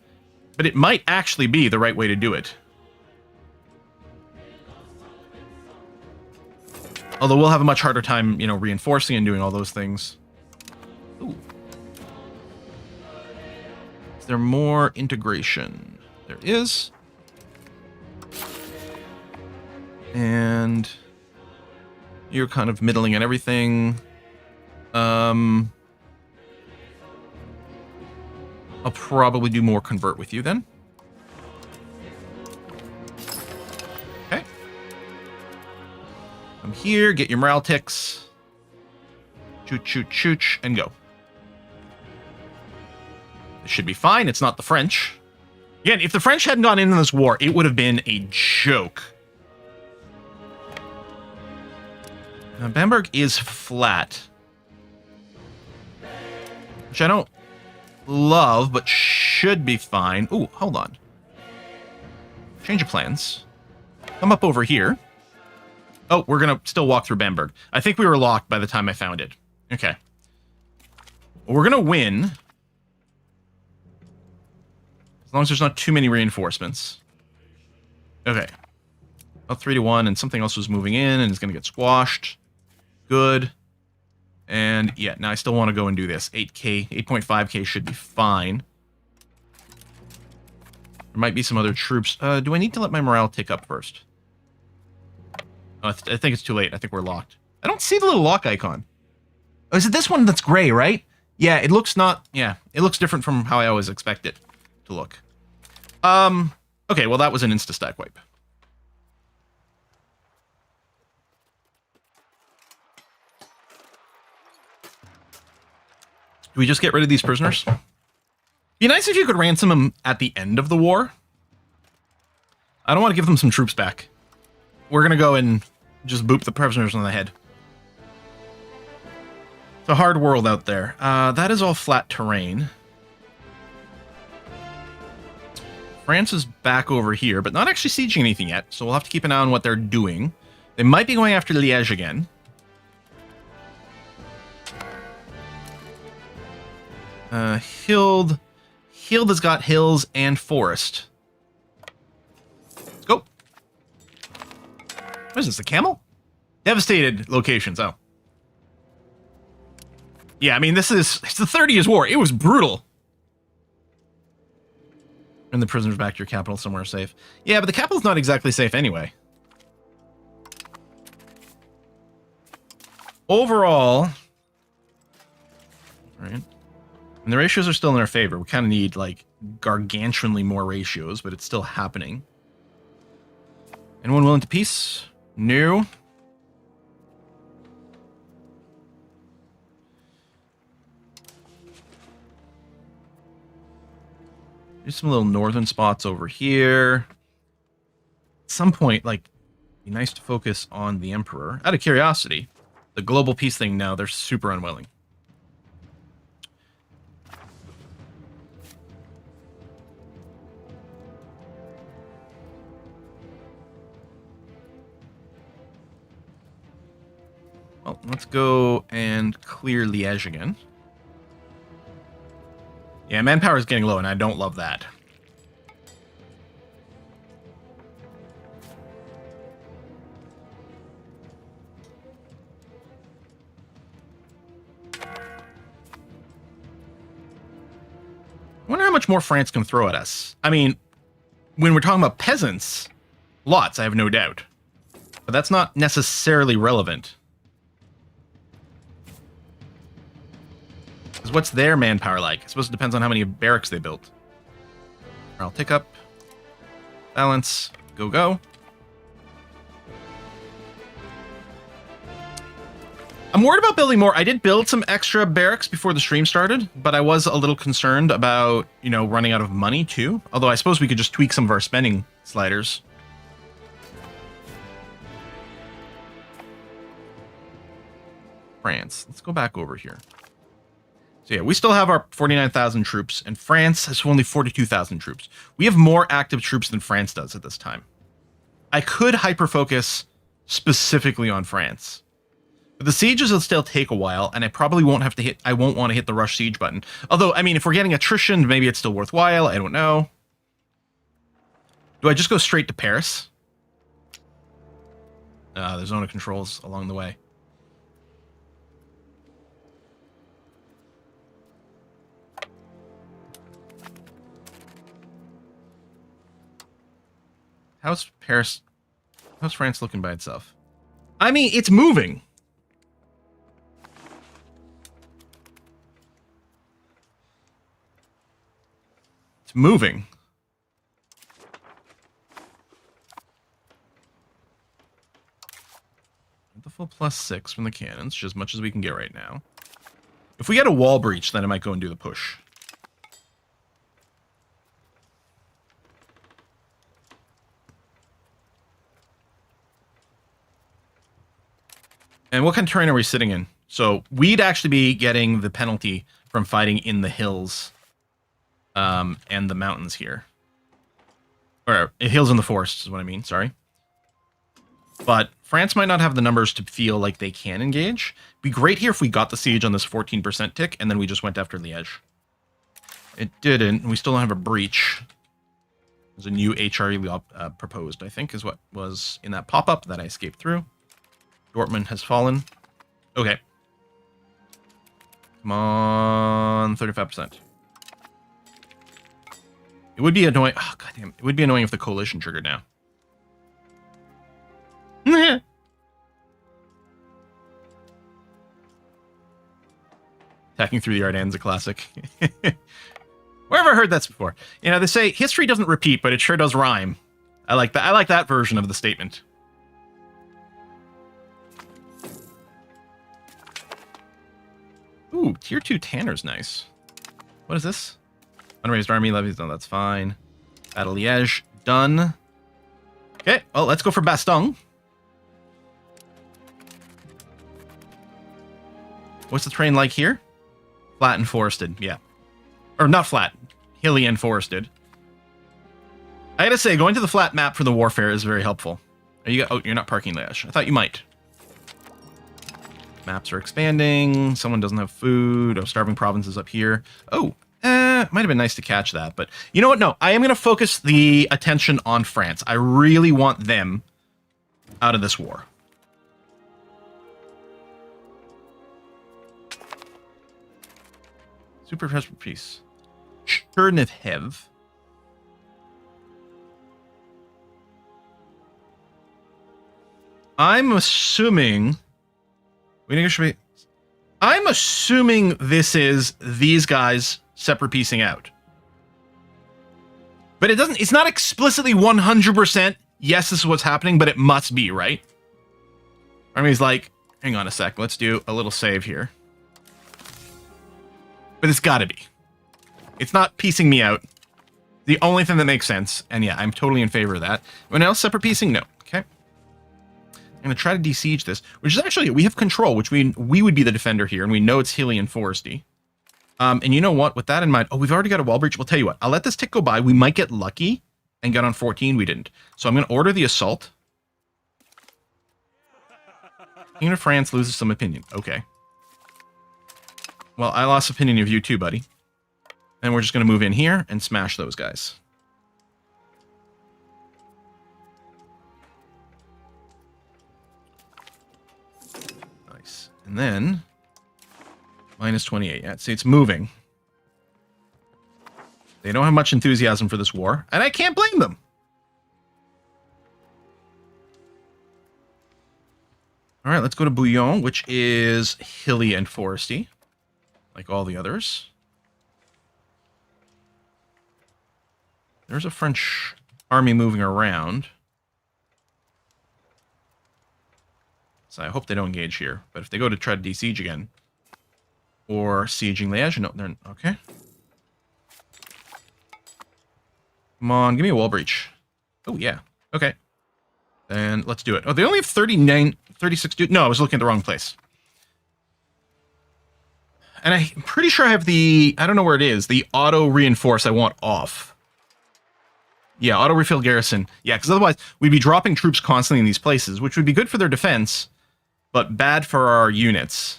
But it might actually be the right way to do it. Although we'll have a much harder time, you know, reinforcing and doing all those things. Ooh. Is there more integration? There is. And you're kind of middling and everything. I'll probably do more convert with you then. Okay. Come here, get your morale ticks. Chooch, chooch, chooch, and go. This should be fine. It's not the French. Again, if the French hadn't gone into this war, it would have been a joke. Now, Bamberg is flat. Which I don't love, but should be fine. Ooh, hold on. Change of plans. Come up over here. Oh, we're going to still walk through Bamberg. I think we were locked by the time I found it. Okay. Well, we're going to win. As long as there's not too many reinforcements. Okay. About 3-1, and something else was moving in, and it's going to get squashed. Good. And yeah, now I still want to go and do this. 8K, 8.5K should be fine. There might be some other troops. Do I need to let my morale tick up first? Oh, I think it's too late. I think we're locked. I don't see the little lock icon. Oh, is it this one that's gray, right? Yeah, it looks not... Yeah, it looks different from how I always expect it to look. Okay, well, that was an insta-stack wipe. Do we just get rid of these prisoners? Be nice if you could ransom them at the end of the war. I don't want to give them some troops back. We're going to go and just boop the prisoners on the head. It's a hard world out there. That is all flat terrain. France is back over here, but not actually sieging anything yet, so we'll have to keep an eye on what they're doing. They might be going after Liège again. Hild has got hills and forest. Let's go. What is this, the camel? Devastated locations, oh. Yeah, I mean, it's the 30 Years' War. It was brutal. And the prisoners back to your capital somewhere safe. Yeah, but the capital's not exactly safe anyway. Overall, right? And the ratios are still in our favor. We kind of need, like, gargantuanly more ratios, but it's still happening. Anyone willing to peace? No. There's some little northern spots over here. At some point, like, it'd be nice to focus on the Emperor. Out of curiosity, the global peace thing now, they're super unwilling. Well, let's go and clear Liège again. Yeah, manpower is getting low, and I don't love that. I wonder how much more France can throw at us. I mean, when we're talking about peasants, lots, I have no doubt. But that's not necessarily relevant. Because what's their manpower like? I suppose it depends on how many barracks they built. I'll take up. Balance. Go, go. I'm worried about building more. I did build some extra barracks before the stream started, but I was a little concerned about, you know, running out of money too. Although I suppose we could just tweak some of our spending sliders. France. Let's go back over here. So yeah, we still have our 49,000 troops, and France has only 42,000 troops. We have more active troops than France does at this time. I could hyper-focus specifically on France. But the sieges will still take a while, and I probably won't have to hit... I won't want to hit the rush siege button. Although, I mean, if we're getting attrition, maybe it's still worthwhile. I don't know. Do I just go straight to Paris? There's zone of controls along the way. How's Paris... How's France looking by itself? I mean, it's moving. It's moving. The full +6 from the cannons, just as much as we can get right now. If we get a wall breach, then I might go and do the push. And what kind of terrain are we sitting in? So we'd actually be getting the penalty from fighting in the hills and the mountains here. Or hills and the forests is what I mean, sorry. But France might not have the numbers to feel like they can engage. It'd be great here if we got the siege on this 14% tick, and then we just went after Liège. It didn't. We still don't have a breach. There's a new HRE proposed, I think, is what was in that pop-up that I escaped through. Dortmund has fallen. Okay. Come on, 35%. It would be annoying. Oh, goddamn. It would be annoying if the coalition triggered now. Attacking through the Ardennes, a classic. Where have I heard that before? You know, they say history doesn't repeat, but it sure does rhyme. I like that. I like that version of the statement. Ooh, Ooh, tier 2 Tanner's nice. What is this? Unraised army levies. No, that's fine. Battle Liège. Done. Okay, well, let's go for Bastogne. What's the terrain like here? Flat and forested, yeah. Or not flat. Hilly and forested. I gotta say, going to the flat map for the warfare is very helpful. Are you? Oh, you're not parking Liège. I thought you might. Maps are expanding. Someone doesn't have food. Oh, starving provinces up here. Oh, might have been nice to catch that. But you know what? No, I am going to focus the attention on France. I really want them out of this war. Super press for peace. Chernihiv. I'm assuming we negotiate. I'm assuming this is these guys separate piecing out. But it doesn't, it's not explicitly 100% yes, this is what's happening, but it must be, right? Army's like, hang on a sec, let's do a little save here. But it's gotta be. It's not piecing me out. The only thing that makes sense, and yeah, I'm totally in favor of that. Anyone else separate piecing? No. Okay. I'm gonna try to desiege this, which is actually, we have control, which we would be the defender here, and we know it's hilly and foresty. And you know what? With that in mind, oh, we've already got a wall breach. We'll tell you what, I'll let this tick go by. We might get lucky and get on 14. We didn't. So I'm going to order the assault. King of France loses some opinion. Okay. Well, I lost opinion of you too, buddy. And we're just going to move in here and smash those guys. Nice. And then... minus 28. Yeah, see, it's moving. They don't have much enthusiasm for this war, and I can't blame them. All right, let's go to Bouillon, which is hilly and foresty, like all the others. There's a French army moving around. So I hope they don't engage here. But if they go to try to de-siege again, or sieging Liège, no, they're okay. Come on, give me a wall breach. Oh yeah, okay. And let's do it. Oh, they only have 36 dudes. No, I was looking at the wrong place. And I'm pretty sure I have the, I don't know where it is, the auto reinforce I want off. Yeah, auto refill garrison. Yeah, because otherwise we'd be dropping troops constantly in these places, which would be good for their defense, but bad for our units.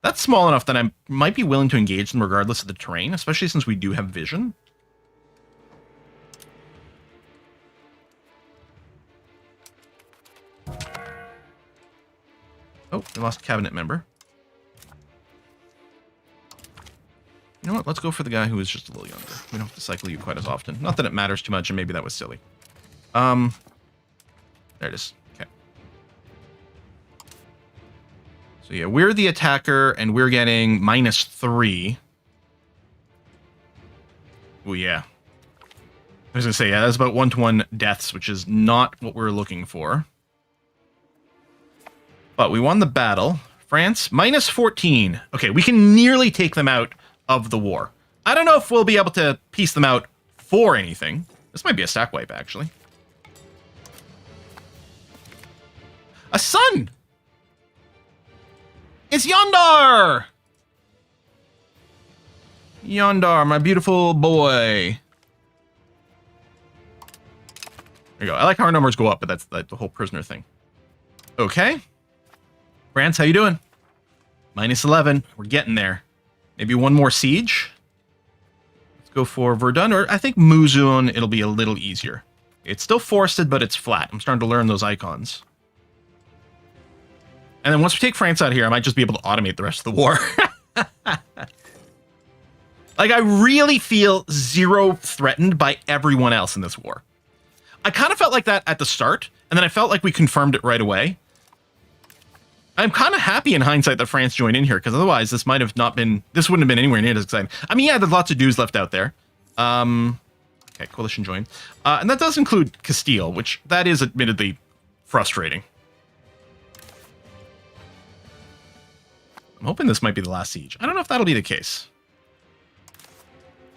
That's small enough that I might be willing to engage them regardless of the terrain, especially since we do have vision. Oh, we lost a cabinet member. You know what? Let's go for the guy who is just a little younger. We don't have to cycle you quite as often. Not that it matters too much, and maybe that was silly. There it is. Okay. So yeah, we're the attacker, and we're getting -3. Oh yeah. I was gonna say, yeah, that's about 1-to-1 deaths, which is not what we're looking for. But we won the battle. France, -14. Okay, we can nearly take them out of the war. I don't know if we'll be able to piece them out for anything. This might be a stack wipe, actually. A sun! It's Yondar! Yondar, my beautiful boy. There you go. I like how our numbers go up, but that's the whole prisoner thing. Okay. France, how you doing? -11. We're getting there. Maybe one more siege. Let's go for Verdun, or I think Mouzon, it'll be a little easier. It's still forested, but it's flat. I'm starting to learn those icons. And then once we take France out here, I might just be able to automate the rest of the war. Like, I really feel zero threatened by everyone else in this war. I kind of felt like that at the start, and then I felt like we confirmed it right away. I'm kind of happy in hindsight that France joined in here, because otherwise this might have not been, this wouldn't have been anywhere near as exciting. I mean, yeah, there's lots of dudes left out there. Okay, coalition joined. And that does include Castile, which that is admittedly frustrating. I'm hoping this might be the last siege. I don't know if that'll be the case.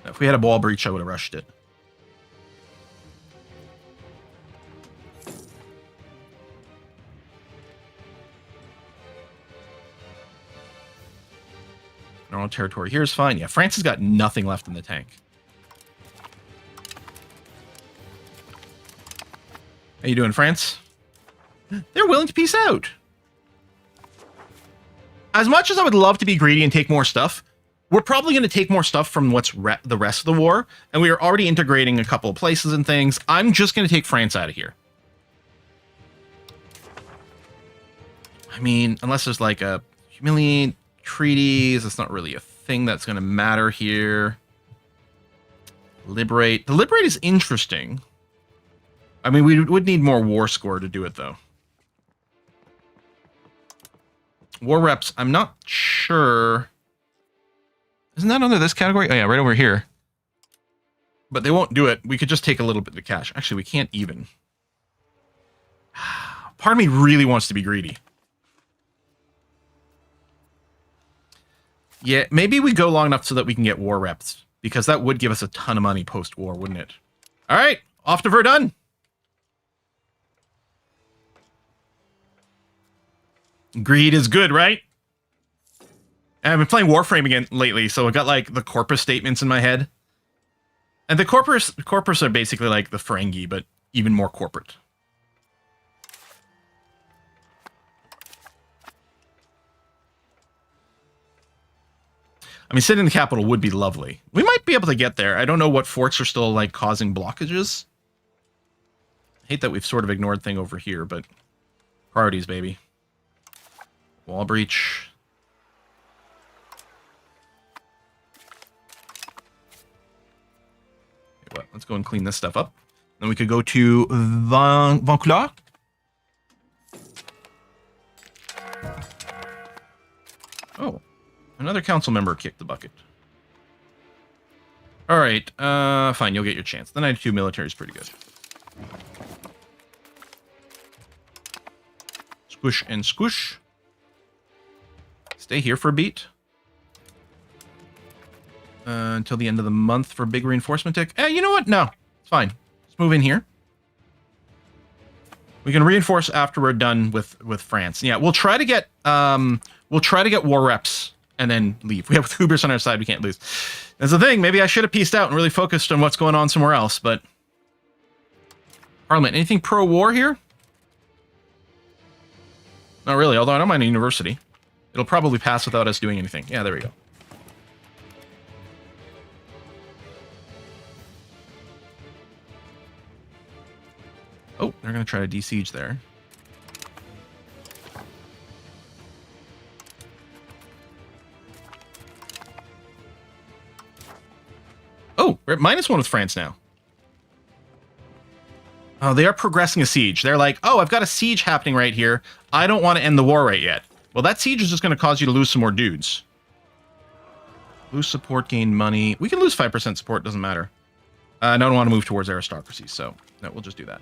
If we had a wall breach, I would have rushed it. Normal territory here is fine. Yeah, France has got nothing left in the tank. How you doing, France? They're willing to peace out. As much as I would love to be greedy and take more stuff, we're probably going to take more stuff from what's the rest of the war, and we are already integrating a couple of places and things. I'm just going to take France out of here. I mean, unless there's like a humiliate treaties, it's not really a thing that's going to matter here. Liberate. The liberate is interesting. I mean, we would need more war score to do it, though. War reps, I'm not sure. Isn't that under this category? Oh, yeah, right over here. But they won't do it. We could just take a little bit of cash. Actually, we can't even. Part of me really wants to be greedy. Yeah, maybe we go long enough so that we can get war reps, because that would give us a ton of money post-war, wouldn't it? All right, off to Verdun. Greed is good, right? And I've been playing Warframe again lately, so I got like the corpus statements in my head. And the corpus are basically like the Ferengi, but even more corporate. I mean, sitting in the capital would be lovely. We might be able to get there. I don't know what forts are still like causing blockages. I hate that we've sort of ignored thing over here, but priorities, baby. Wall breach. Okay, what? Let's go and clean this stuff up. Then we could go to Vancouver. Oh, another council member kicked the bucket. All right, fine, you'll get your chance. The 92 military is pretty good. Squish and squish. Stay here for a beat. Until the end of the month for big reinforcement tick. You know what? No, it's fine. Let's move in here. We can reinforce after we're done with France. Yeah, we'll try to get war reps and then leave. We have hubris on our side. We can't lose. That's the thing. Maybe I should have pieced out and really focused on what's going on somewhere else. But Parliament, anything pro-war here? Not really. Although I don't mind a university. It'll probably pass without us doing anything. Yeah, there we go. Oh, they're going to try to de-siege there. Oh, we're at -1 with France now. Oh, they are progressing a siege. They're like, oh, I've got a siege happening right here. I don't want to end the war right yet. Well, that siege is just going to cause you to lose some more dudes. Lose support, gain money. We can lose 5% support, doesn't matter. I don't want to move towards aristocracy, so no, we'll just do that.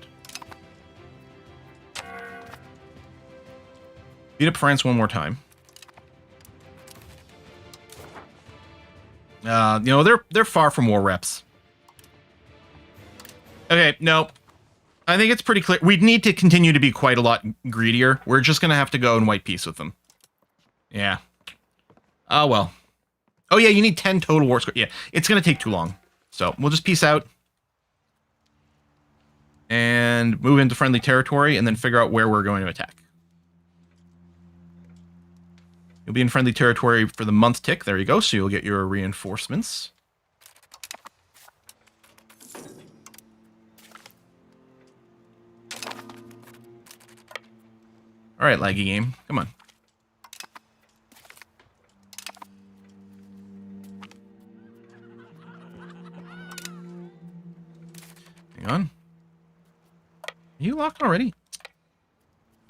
Beat up France one more time. You know, they're far from war reps. Okay, no. I think it's pretty clear. We'd need to continue to be quite a lot greedier. We're just going to have to go and white peace with them. Yeah. Oh, well. Oh, yeah, you need 10 total war score. Yeah, it's going to take too long. So we'll just peace out. And move into friendly territory and then figure out where we're going to attack. You'll be in friendly territory for the month tick. There you go. So you'll get your reinforcements. All right, laggy game. Come on. Hang on. Are you locked already?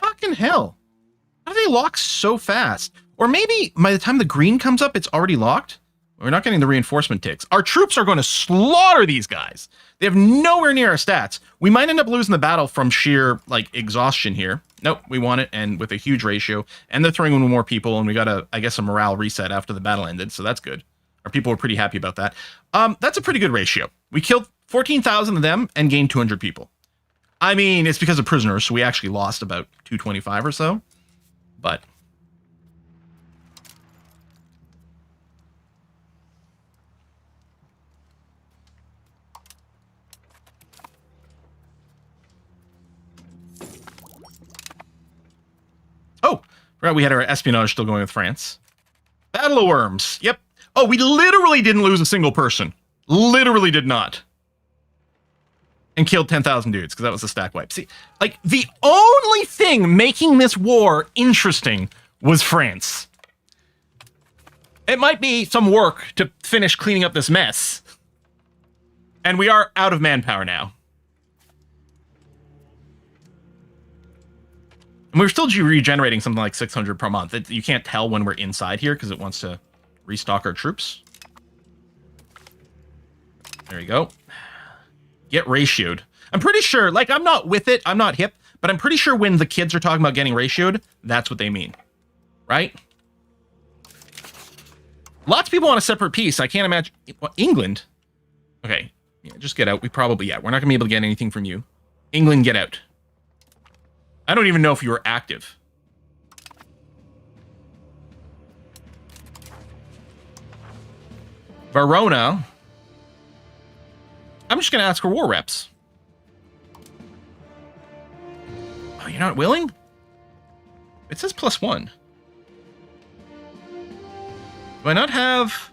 Fucking hell. How do they lock so fast? Or maybe by the time the green comes up, it's already locked? We're not getting the reinforcement ticks. Our troops are going to slaughter these guys. They have nowhere near our stats. We might end up losing the battle from sheer, like, exhaustion here. nope, we won it, and with a huge ratio. And they're throwing in more people, and we got I guess, a morale reset after the battle ended, so that's good. Our people were pretty happy about that. That's a pretty good ratio. We killed 14,000 of them and gained 200 people. I mean, it's because of prisoners, so we actually lost about 225 or so. But oh, forgot we had our espionage still going with France. Battle of Worms. Yep. Oh, we literally didn't lose a single person. Literally did not. And killed 10,000 dudes, because that was a stack wipe. See, like, the only thing making this war interesting was France. It might be some work to finish cleaning up this mess. And we are out of manpower now. And we're still regenerating something like 600 per month. You can't tell when we're inside here, because it wants to restock our troops. There you go. Get ratioed. I'm pretty sure, like, I'm not with it, I'm not hip, but I'm pretty sure when the kids are talking about getting ratioed, that's what they mean. Right? Lots of people want a separate piece. I can't imagine. Well, England? Okay. Yeah, just get out. We probably, yeah, we're not going to be able to get anything from you. England, get out. I don't even know if you were active. Verona. I'm just going to ask for war reps. Oh, you're not willing? It says +1. Do I not have...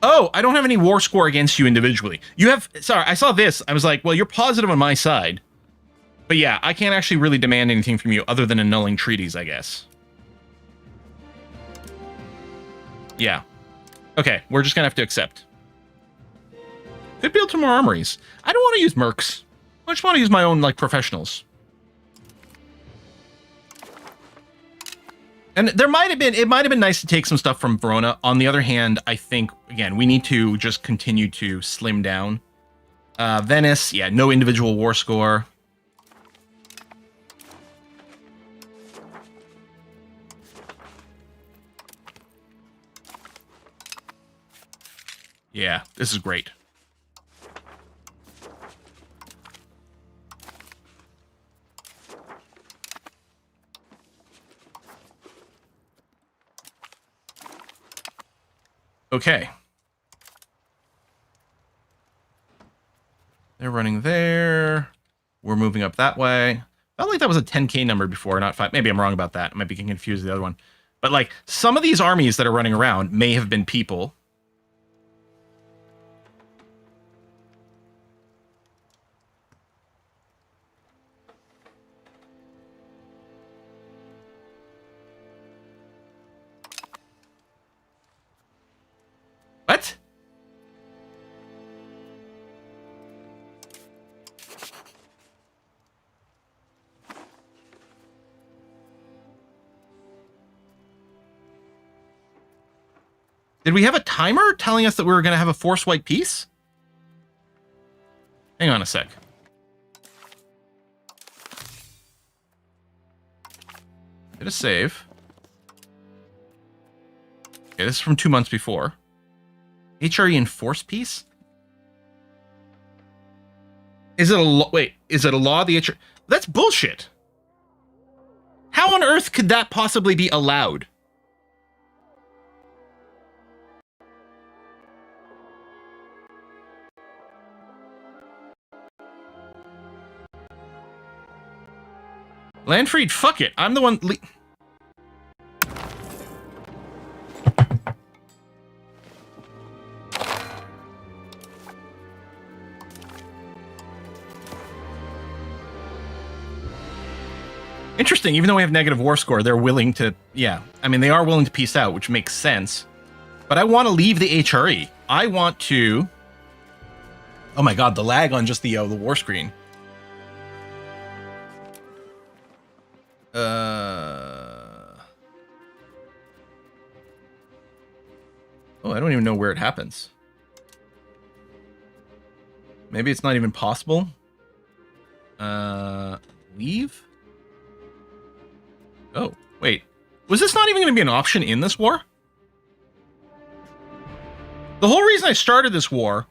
Oh, I don't have any war score against you individually. You have... Sorry, I saw this. I was like, well, you're positive on my side. But yeah, I can't actually really demand anything from you other than annulling treaties, I guess. Yeah. Okay, we're just gonna have to accept. Could build some more armories. I don't want to use mercs. I just want to use my own, like, professionals. And there might have been, it might have been nice to take some stuff from Verona. On the other hand, I think, again, we need to just continue to slim down. Venice, yeah, no individual war score. Yeah, this is great. Okay. They're running there. We're moving up that way. Felt like that was a 10K number before, not 5. Maybe I'm wrong about that. I might be getting confused with the other one. But, like, some of these armies that are running around may have been people. What? Did we have a timer telling us that we were going to have a force white piece? Hang on a sec. Get a save. Okay, this is from 2 months before. HRE enforced peace? Is it a law? Wait, is it a law? The HRE? That's bullshit. How on earth could that possibly be allowed? Landfried, fuck it. I'm the one... Interesting, even though we have negative war score, they're willing to... Yeah, I mean, they are willing to peace out, which makes sense. But I want to leave the HRE. I want to... Oh my god, the lag on just the war screen. Oh, I don't even know where it happens. Maybe it's not even possible. Leave? Oh, wait. Was this not even going to be an option in this war? The whole reason I started this war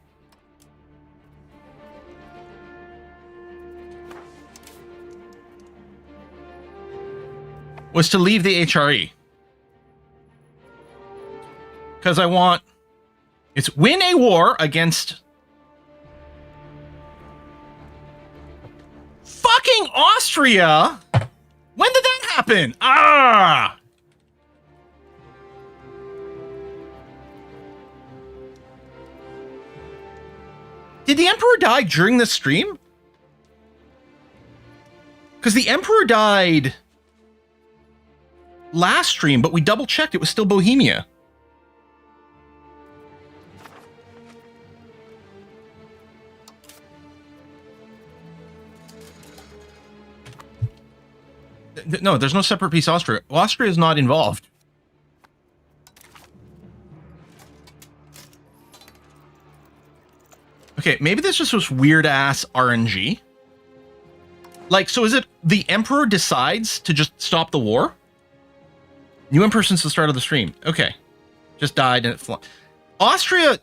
was to leave the HRE. Because I want... It's win a war against... fucking Austria! When did that happen? Ah! Did the Emperor die during this stream? Because the Emperor died last stream, but we double checked. It was still Bohemia. No, there's no separate peace Austria. Austria is not involved. Okay, maybe this just was weird-ass RNG. Like, so is it the Emperor decides to just stop the war? New Emperor since the start of the stream. Okay. Just died and it Austria,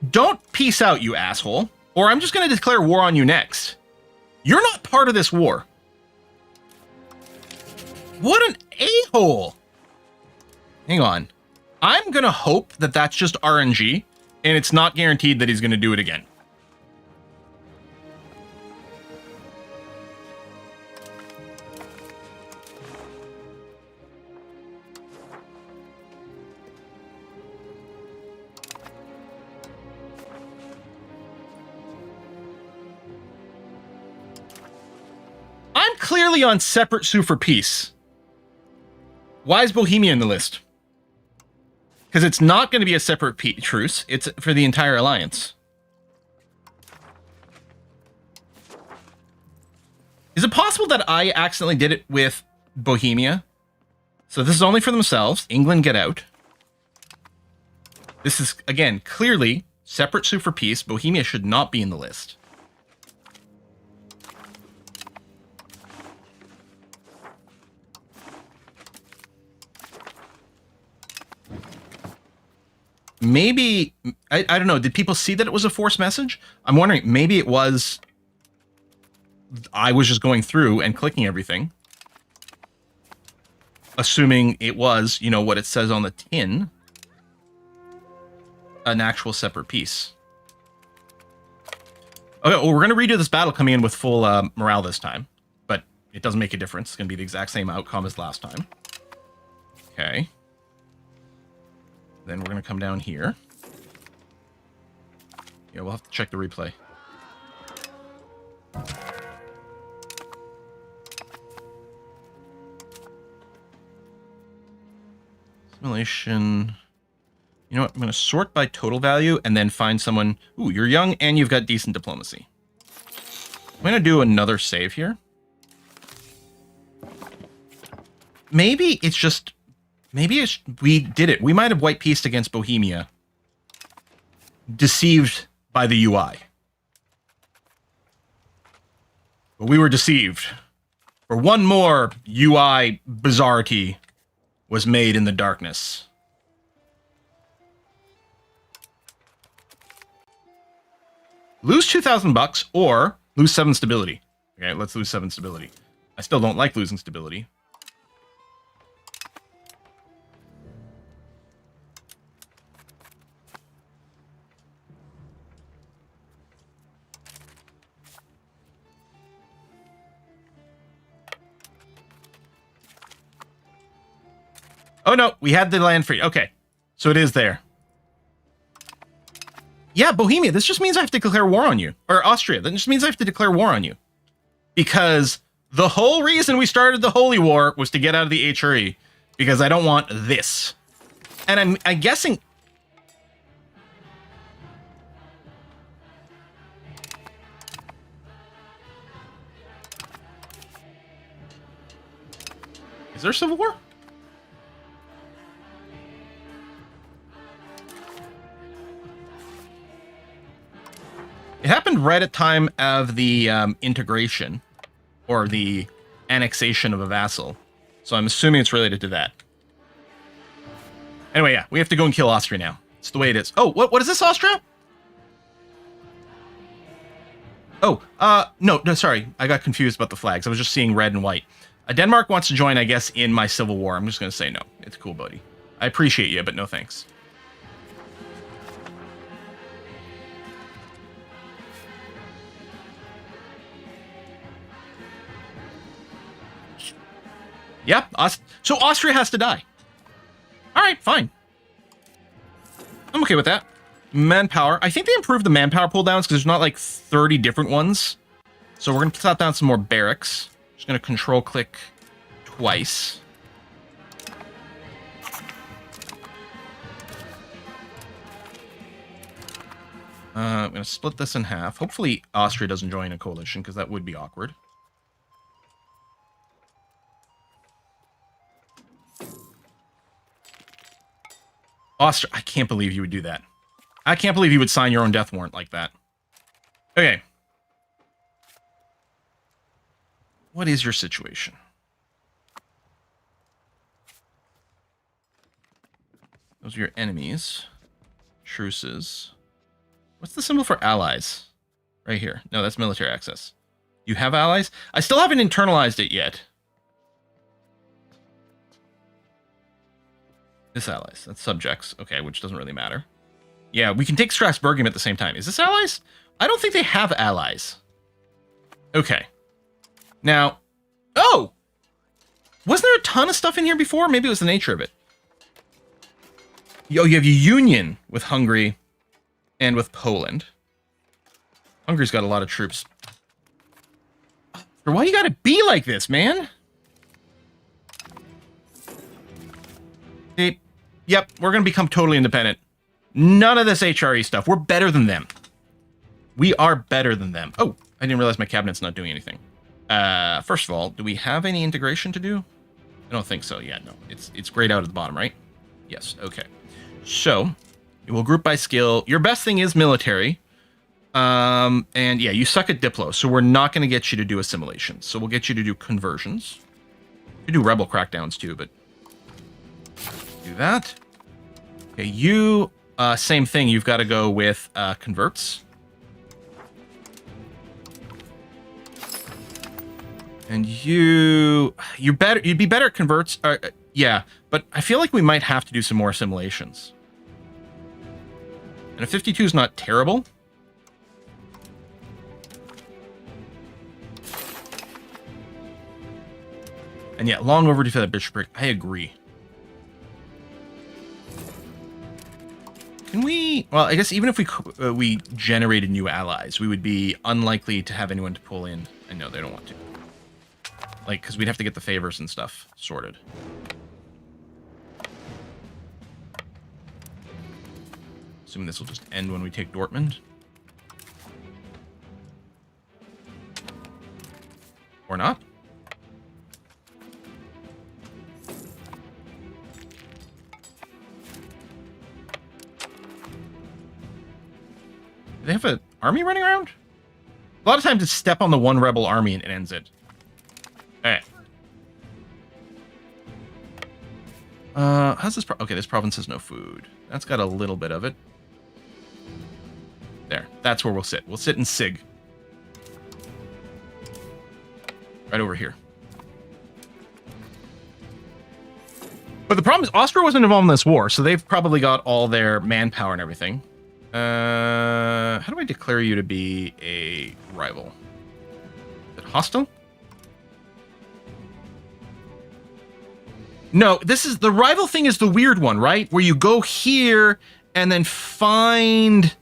don't peace out, you asshole. Or I'm just going to declare war on you next. You're not part of this war. What an a-hole. Hang on. I'm going to hope that that's just RNG, and it's not guaranteed that he's going to do it again. I'm clearly on separate sue for peace. Why is Bohemia in the list? Because it's not going to be a separate truce. It's for the entire alliance. Is it possible that I accidentally did it with Bohemia? So this is only for themselves. England, get out. This is, again, clearly separate sue for peace. Bohemia should not be in the list. Maybe, I don't know, did people see that it was a forced message? I'm wondering, maybe it was, I was just going through and clicking everything, assuming it was, you know, what it says on the tin, an actual separate piece. Okay, well, we're going to redo this battle coming in with full morale this time, but it doesn't make a difference. It's going to be the exact same outcome as last time. Okay. Then we're going to come down here. Yeah, we'll have to check the replay. Simulation. You know what? I'm going to sort by total value and then find someone. Ooh, you're young and you've got decent diplomacy. I'm going to do another save here. Maybe it's just... Maybe we did it. We might have white peaced against Bohemia. Deceived by the UI. But we were deceived. For one more UI bizarrity was made in the darkness. Lose 2,000 bucks or lose 7 stability. Okay, let's lose 7 stability. I still don't like losing stability. Oh, no, we had the land free. Okay, so it is there. Yeah, Bohemia, this just means I have to declare war on you. Or Austria, that just means I have to declare war on you. Because the whole reason we started the Holy War was to get out of the HRE. Because I don't want this. And I'm guessing... Is there civil war? It happened right at time of the integration or the annexation of a vassal. So I'm assuming it's related to that. Anyway, yeah, we have to go and kill Austria now. It's the way it is. Oh, what is this, Austria? Oh, no, sorry. I got confused about the flags. I was just seeing red and white. Denmark wants to join, I guess, in my civil war. I'm just going to say no. It's cool, buddy. I appreciate you, but no thanks. Yeah, so Austria has to die. All right, fine. I'm okay with that. Manpower. I think they improved the manpower pulldowns because there's not like 30 different ones. So we're going to slap down some more barracks. Just going to control click twice. I'm going to split this in half. Hopefully Austria doesn't join a coalition because that would be awkward. Austria, I can't believe you would do that. I can't believe you would sign your own death warrant like that. Okay. What is your situation? Those are your enemies. Truces. What's the symbol for allies? Right here. No, that's military access. You have allies? I still haven't internalized it yet. This allies. That's subjects. Okay, which doesn't really matter. Yeah, we can take Strasbourg at the same time. Is this allies? I don't think they have allies. Okay. Now, oh! Wasn't there a ton of stuff in here before? Maybe it was the nature of it. Oh, you have a union with Hungary and with Poland. Hungary's got a lot of troops. Why you gotta be like this, man? Yep, we're going to become totally independent. None of this HRE stuff. We're better than them. We are better than them. Oh, I didn't realize my cabinet's not doing anything. First of all, do we have any integration to do? I don't think so. Yeah, no. It's grayed out at the bottom, right? Yes, okay. So, we'll group by skill. Your best thing is military. And yeah, you suck at Diplo, so we're not going to get you to do assimilation. So we'll get you to do conversions. You do rebel crackdowns too, but... do that. Okay, you, same thing. You've got to go with converts. And you'd be better at converts. Yeah, but I feel like we might have to do some more assimilations. And a 52 is not terrible. And yeah, long overdue for that bishopric. I agree. Can we... well, I guess even if we generated new allies, we would be unlikely to have anyone to pull in. I know they don't want to. Like, because we'd have to get the favors and stuff sorted. Assuming this will just end when we take Dortmund. Or not. Do they have an army running around? A lot of times it's step on the one rebel army and it ends it. Alright. How's this? Okay, this province has no food. That's got a little bit of it. There. That's where we'll sit. We'll sit in Sig. Right over here. But the problem is Austria wasn't involved in this war, so they've probably got all their manpower and everything. How do I declare you to be a rival? Is it hostile? No, this is the rival thing is the weird one, right? Where you go here and then find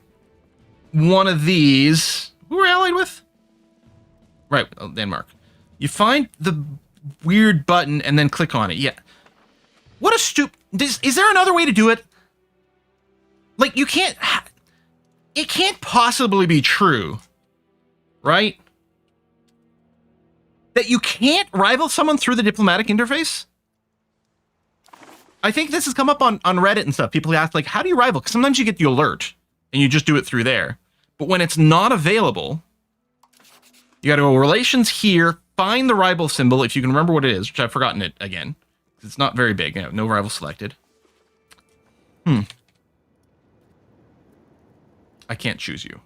one of these. Who are we allied with? Right, Denmark. You find the weird button and then click on it. Yeah. What a stupid... Is there another way to do it? Like, you can't... It can't possibly be true, right? That you can't rival someone through the diplomatic interface? I think this has come up on Reddit and stuff. People ask, like, how do you rival? Because sometimes you get the alert, and you just do it through there. But when it's not available, you got to go relations here, find the rival symbol, if you can remember what it is, which I've forgotten it again. It's not very big. No rival selected. I can't choose you.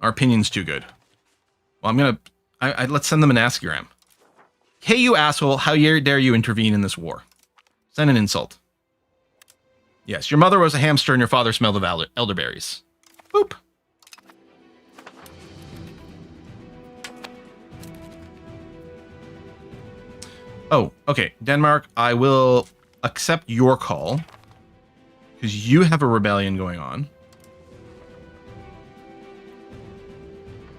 Our opinion's too good. Well, I'm going to... let's send them an ASCIIgram. Hey, you asshole, how dare you intervene in this war? Send an insult. Yes, your mother was a hamster and your father smelled of elderberries. Boop. Oh, okay. Denmark, I will accept your call. Because you have a rebellion going on.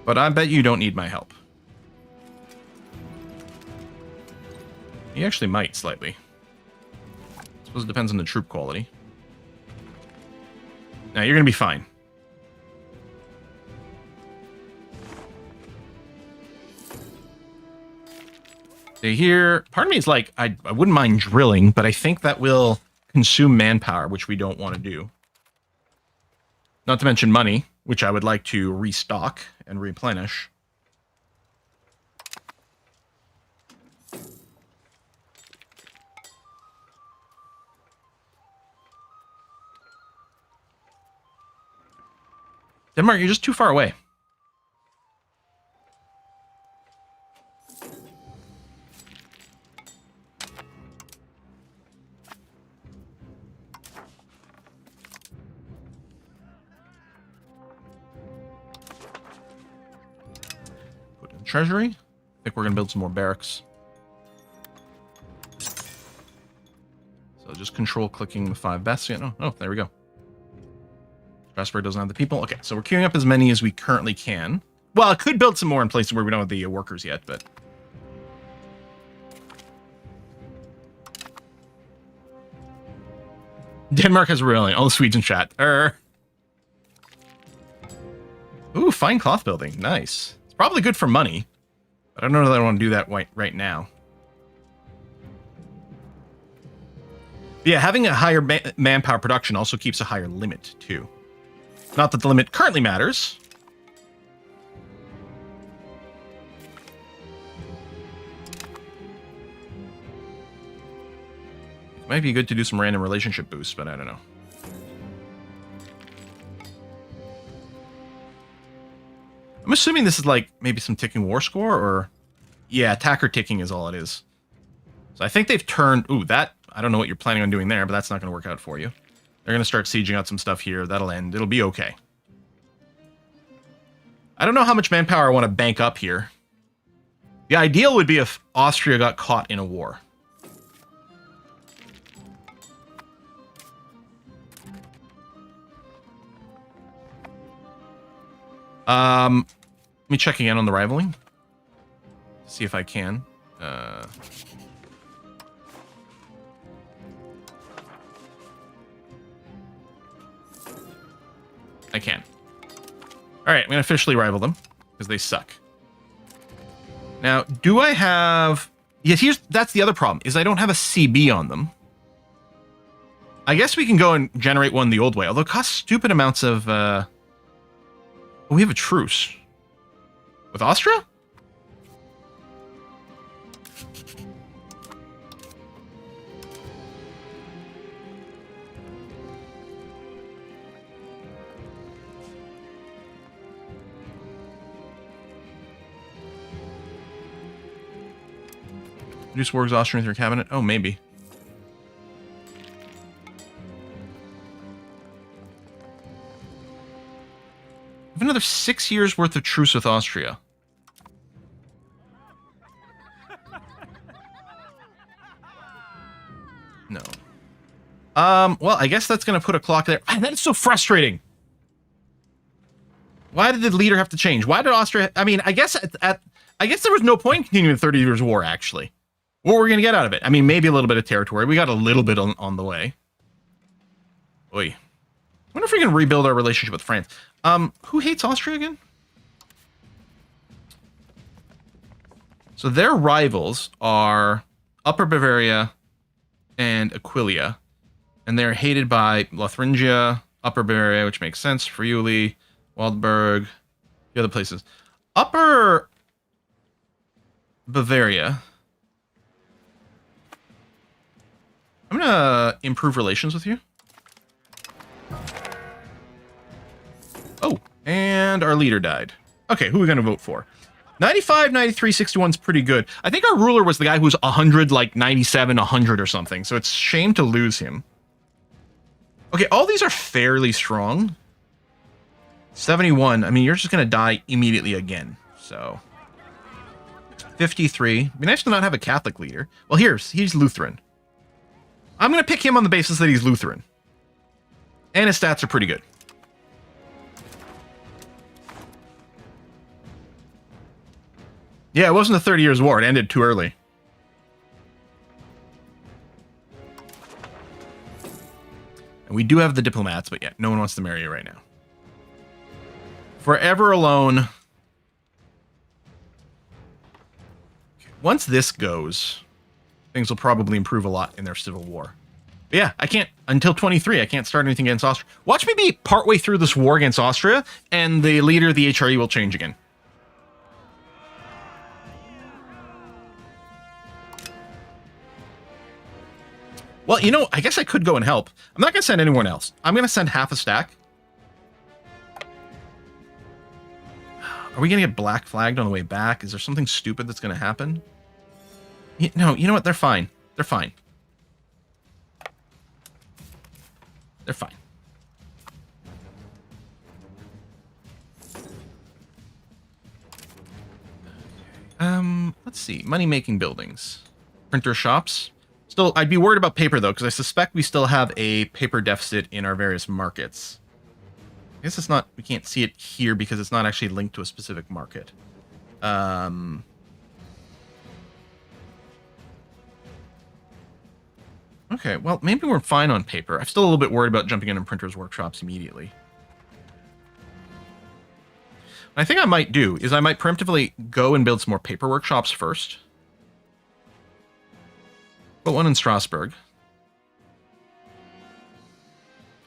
But I bet you don't need my help. You actually might, slightly. I suppose it depends on the troop quality. Now, you're going to be fine. Here, part of me is like, I wouldn't mind drilling, but I think that will consume manpower, which we don't want to do. Not to mention money, which I would like to restock and replenish. Denmark, you're just too far away. Put in treasury. I think we're going to build some more barracks. So just control clicking the 5 best. Yeah, oh, there we go. Strasbourg doesn't have the people. Okay, so we're queuing up as many as we currently can. Well, I could build some more in places where we don't have the workers yet, but... Denmark has rebellion. All the Swedes in chat. Ooh, fine cloth building. Nice. It's probably good for money. But I don't know that I want to do that right now. But yeah, having a higher manpower production also keeps a higher limit, too. Not that the limit currently matters. It might be good to do some random relationship boosts, but I don't know. I'm assuming this is like maybe some ticking war score, or... Yeah, attacker ticking is all it is. So I think they've turned... Ooh, that... I don't know what you're planning on doing there, but that's not going to work out for you. They're going to start sieging out some stuff here. That'll end. It'll be okay. I don't know how much manpower I want to bank up here. The ideal would be if Austria got caught in a war. Let me check again on the rivaling. See if I can. I can. Alright, I'm going to officially rival them, because they suck. Now, do I have... Yeah, that's the other problem, is I don't have a CB on them. I guess we can go and generate one the old way, although it costs stupid amounts of... Oh, we have a truce. With Austria? Reduce war exhaustion with your cabinet? Oh, maybe. I have another 6 years worth of truce with Austria. No. Well, I guess that's going to put a clock there. That is so frustrating. Why did the leader have to change? Why did Austria... I mean, I guess I guess there was no point in continuing the 30 Years' War, actually. What were we going to get out of it? I mean, maybe a little bit of territory. We got a little bit on the way. Oy. I wonder if we can rebuild our relationship with France. Who hates Austria again? So their rivals are Upper Bavaria and Aquileia. And they're hated by Lotharingia, Upper Bavaria, which makes sense, Friuli, Waldburg, the other places. Upper Bavaria. I'm going to improve relations with you. Oh, and our leader died. Okay, who are we going to vote for? 95, 93, 61 is pretty good. I think our ruler was the guy who was 100, like 97, 100 or something. So it's a shame to lose him. Okay, all these are fairly strong. 71. I mean, you're just going to die immediately again. So 53. It'd be nice to not have a Catholic leader. Well, he's Lutheran. I'm going to pick him on the basis that he's Lutheran. And his stats are pretty good. Yeah, it wasn't a 30 Years' War. It ended too early. And we do have the diplomats, but yeah, no one wants to marry you right now. Forever alone. Once this goes, things will probably improve a lot in their civil war. But yeah, I can't, until 23, I can't start anything against Austria. Watch me be partway through this war against Austria, and the leader of the HRE will change again. Well, you know, I guess I could go and help. I'm not going to send anyone else. I'm going to send half a stack. Are we going to get black flagged on the way back? Is there something stupid that's going to happen? No, you know what? They're fine. They're fine. They're fine. Let's see. Money-making buildings. Printer shops. Still, I'd be worried about paper, though, because I suspect we still have a paper deficit in our various markets. I guess it's not, we can't see it here because it's not actually linked to a specific market. Okay, well, maybe we're fine on paper. I'm still a little bit worried about jumping into printers' workshops immediately. What I think I might do is I might preemptively go and build some more paper workshops first. Put one in Strasbourg.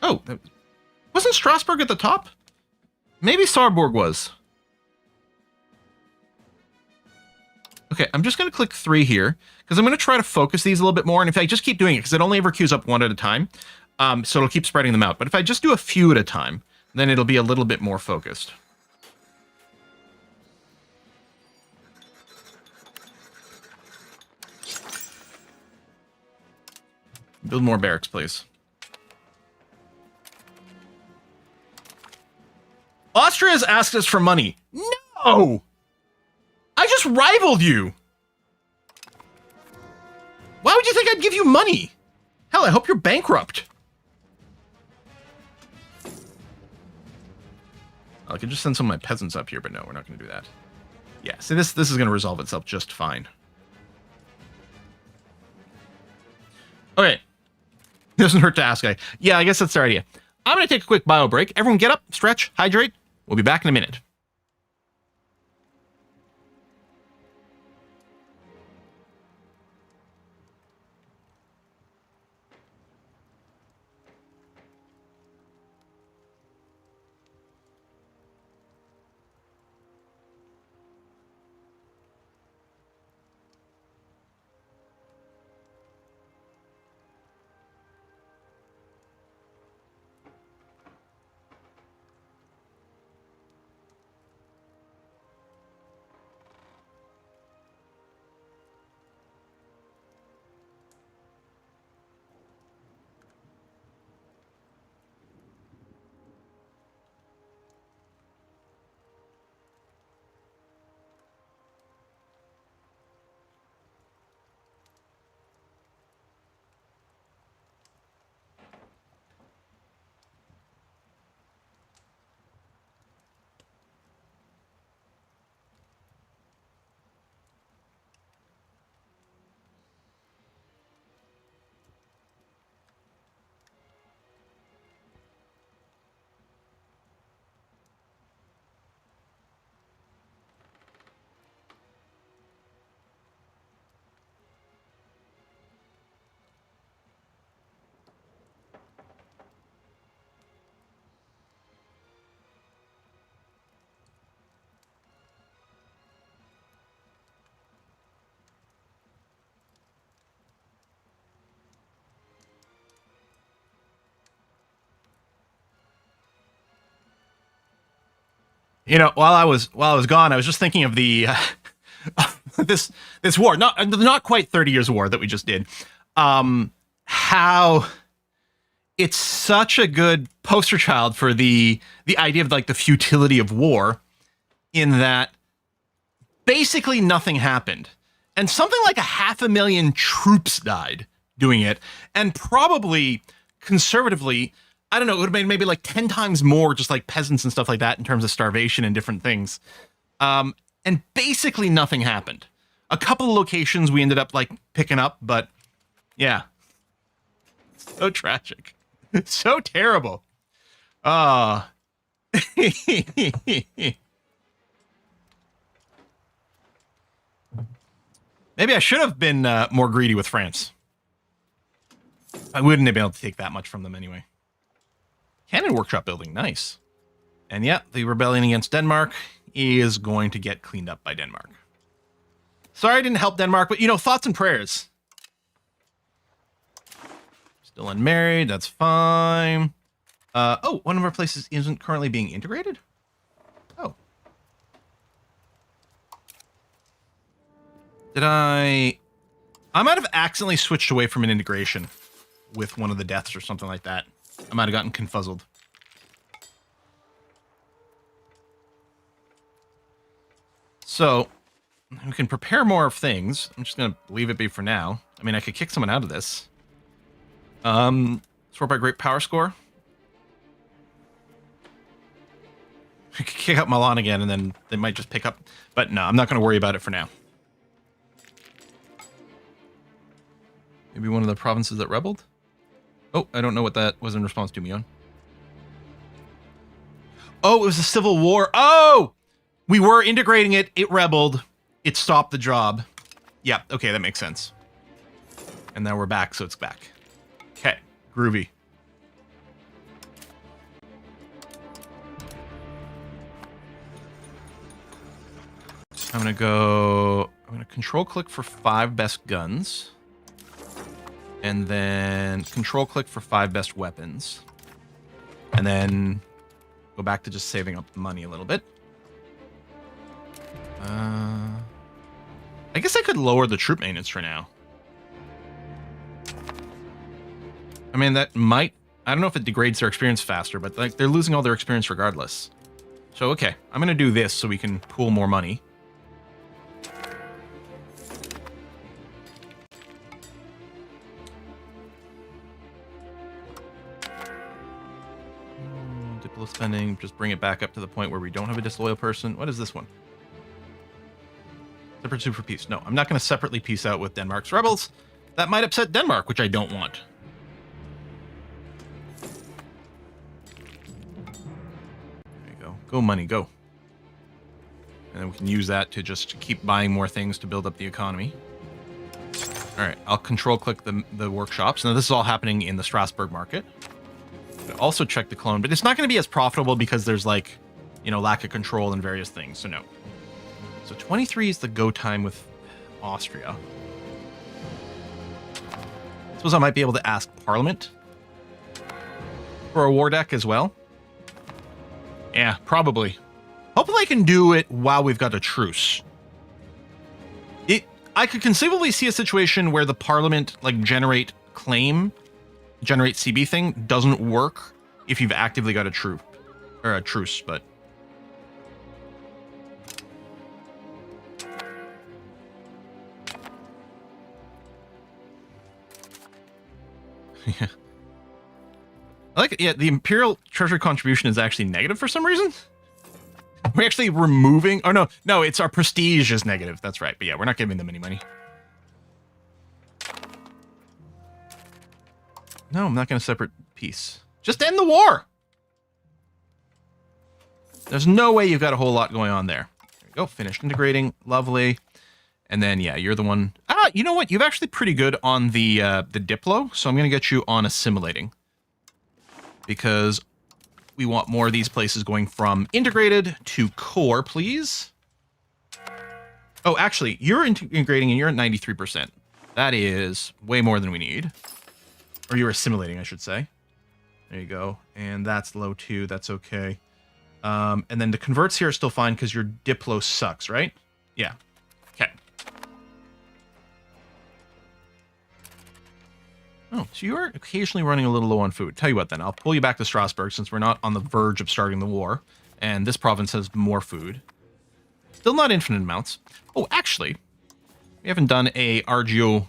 Oh, wasn't Strasbourg at the top? Maybe Saarburg was. Okay, I'm just going to click 3 here, because I'm going to try to focus these a little bit more, and if I just keep doing it, because it only ever queues up one at a time, so it'll keep spreading them out. But if I just do a few at a time, then it'll be a little bit more focused. Build more barracks, please. Austria has asked us for money. No! I just rivaled you! Why would you think I'd give you money? Hell, I hope you're bankrupt. I could just send some of my peasants up here, but no, we're not going to do that. Yeah, see, this is going to resolve itself just fine. Okay. Doesn't hurt to ask. Yeah, I guess that's our idea. I'm going to take a quick bio break. Everyone get up, stretch, hydrate. We'll be back in a minute. You know, while I was gone, I was just thinking of the this war, not quite 30 years war that we just did. How it's such a good poster child for the idea of like the futility of war, in that basically nothing happened, and something like 500,000 troops died doing it, and probably conservatively, I don't know, it would have made maybe like 10 times more just like peasants and stuff like that in terms of starvation and different things. And basically nothing happened. A couple of locations we ended up like picking up, but yeah. So tragic. So terrible. Maybe I should have been more greedy with France. I wouldn't have been able to take that much from them anyway. Cannon workshop building, nice. And yeah, the rebellion against Denmark is going to get cleaned up by Denmark. Sorry I didn't help Denmark, but you know, thoughts and prayers. Still unmarried, that's fine. Oh, one of our places isn't currently being integrated? Oh. I might have accidentally switched away from an integration with one of the deaths or something like that. I might have gotten confuzzled. So, we can prepare more of things. I'm just going to leave it be for now. I mean, I could kick someone out of this. Sort by great power score. I could kick out Milan again, and then they might just pick up. But no, I'm not going to worry about it for now. Maybe one of the provinces that rebelled? Oh, I don't know what that was in response to, Mion. Oh, it was a civil war. Oh! We were integrating it. It rebelled. It stopped the job. Yeah, okay, that makes sense. And now we're back, so it's back. Okay, groovy. I'm gonna control click for 5 best guns. And then control click for 5 best weapons. And then go back to just saving up the money a little bit. I guess I could lower the troop maintenance for now. I mean, that might... I don't know if it degrades their experience faster, but like they're losing all their experience regardless. So, okay. I'm going to do this so we can pool more money. Diplo spending. Just bring it back up to the point where we don't have a disloyal person. What is this one? Separate super peace. No, I'm not going to separately peace out with Denmark's rebels. That might upset Denmark, which I don't want. There you go. Go money, go. And then we can use that to just keep buying more things to build up the economy. All right, I'll control click the workshops. Now this is all happening in the Strasbourg market. Also check the clone, but it's not going to be as profitable because there's like, you know, lack of control and various things. So no. So 23 is the go time with Austria. I suppose I might be able to ask Parliament for a war deck as well. Yeah, probably. Hopefully I can do it while we've got a truce. I could conceivably see a situation where the Parliament, like, generate CB thing doesn't work if you've actively got a troop or a truce, but yeah. I like it. Yeah, the Imperial Treasury contribution is actually negative for some reason. We're actually removing... Oh, no, it's our prestige is negative. That's right. But yeah, we're not giving them any money. No, I'm not going to separate peace. Just end the war! There's no way you've got a whole lot going on there. There we go. Finished integrating. Lovely. And then, yeah, you're the one... Ah, you know what? You've actually pretty good on the Diplo, so I'm going to get you on assimilating. Because we want more of these places going from integrated to core, please. Oh, actually, you're integrating and you're at 93%. That is way more than we need. Or you're assimilating, I should say. There you go. And that's low too. That's okay. And then the converts here are still fine because your Diplo sucks, right? Yeah. Okay. Oh, so you are occasionally running a little low on food. Tell you what then, I'll pull you back to Strasbourg since we're not on the verge of starting the war. And this province has more food. Still not infinite amounts. Oh, actually, we haven't done a RGO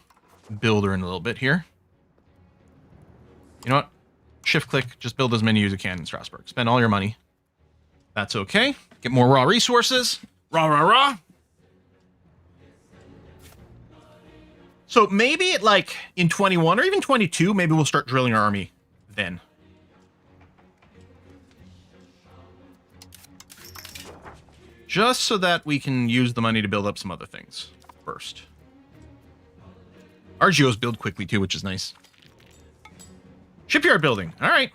builder in a little bit here. You know what? Shift click, just build as many as you can in Strasbourg. Spend all your money. That's okay. Get more raw resources. Raw, rah, rah. So maybe like in 21 or even 22, maybe we'll start drilling our army then. Just so that we can use the money to build up some other things first. RGOs build quickly too, which is nice. Shipyard building. All right.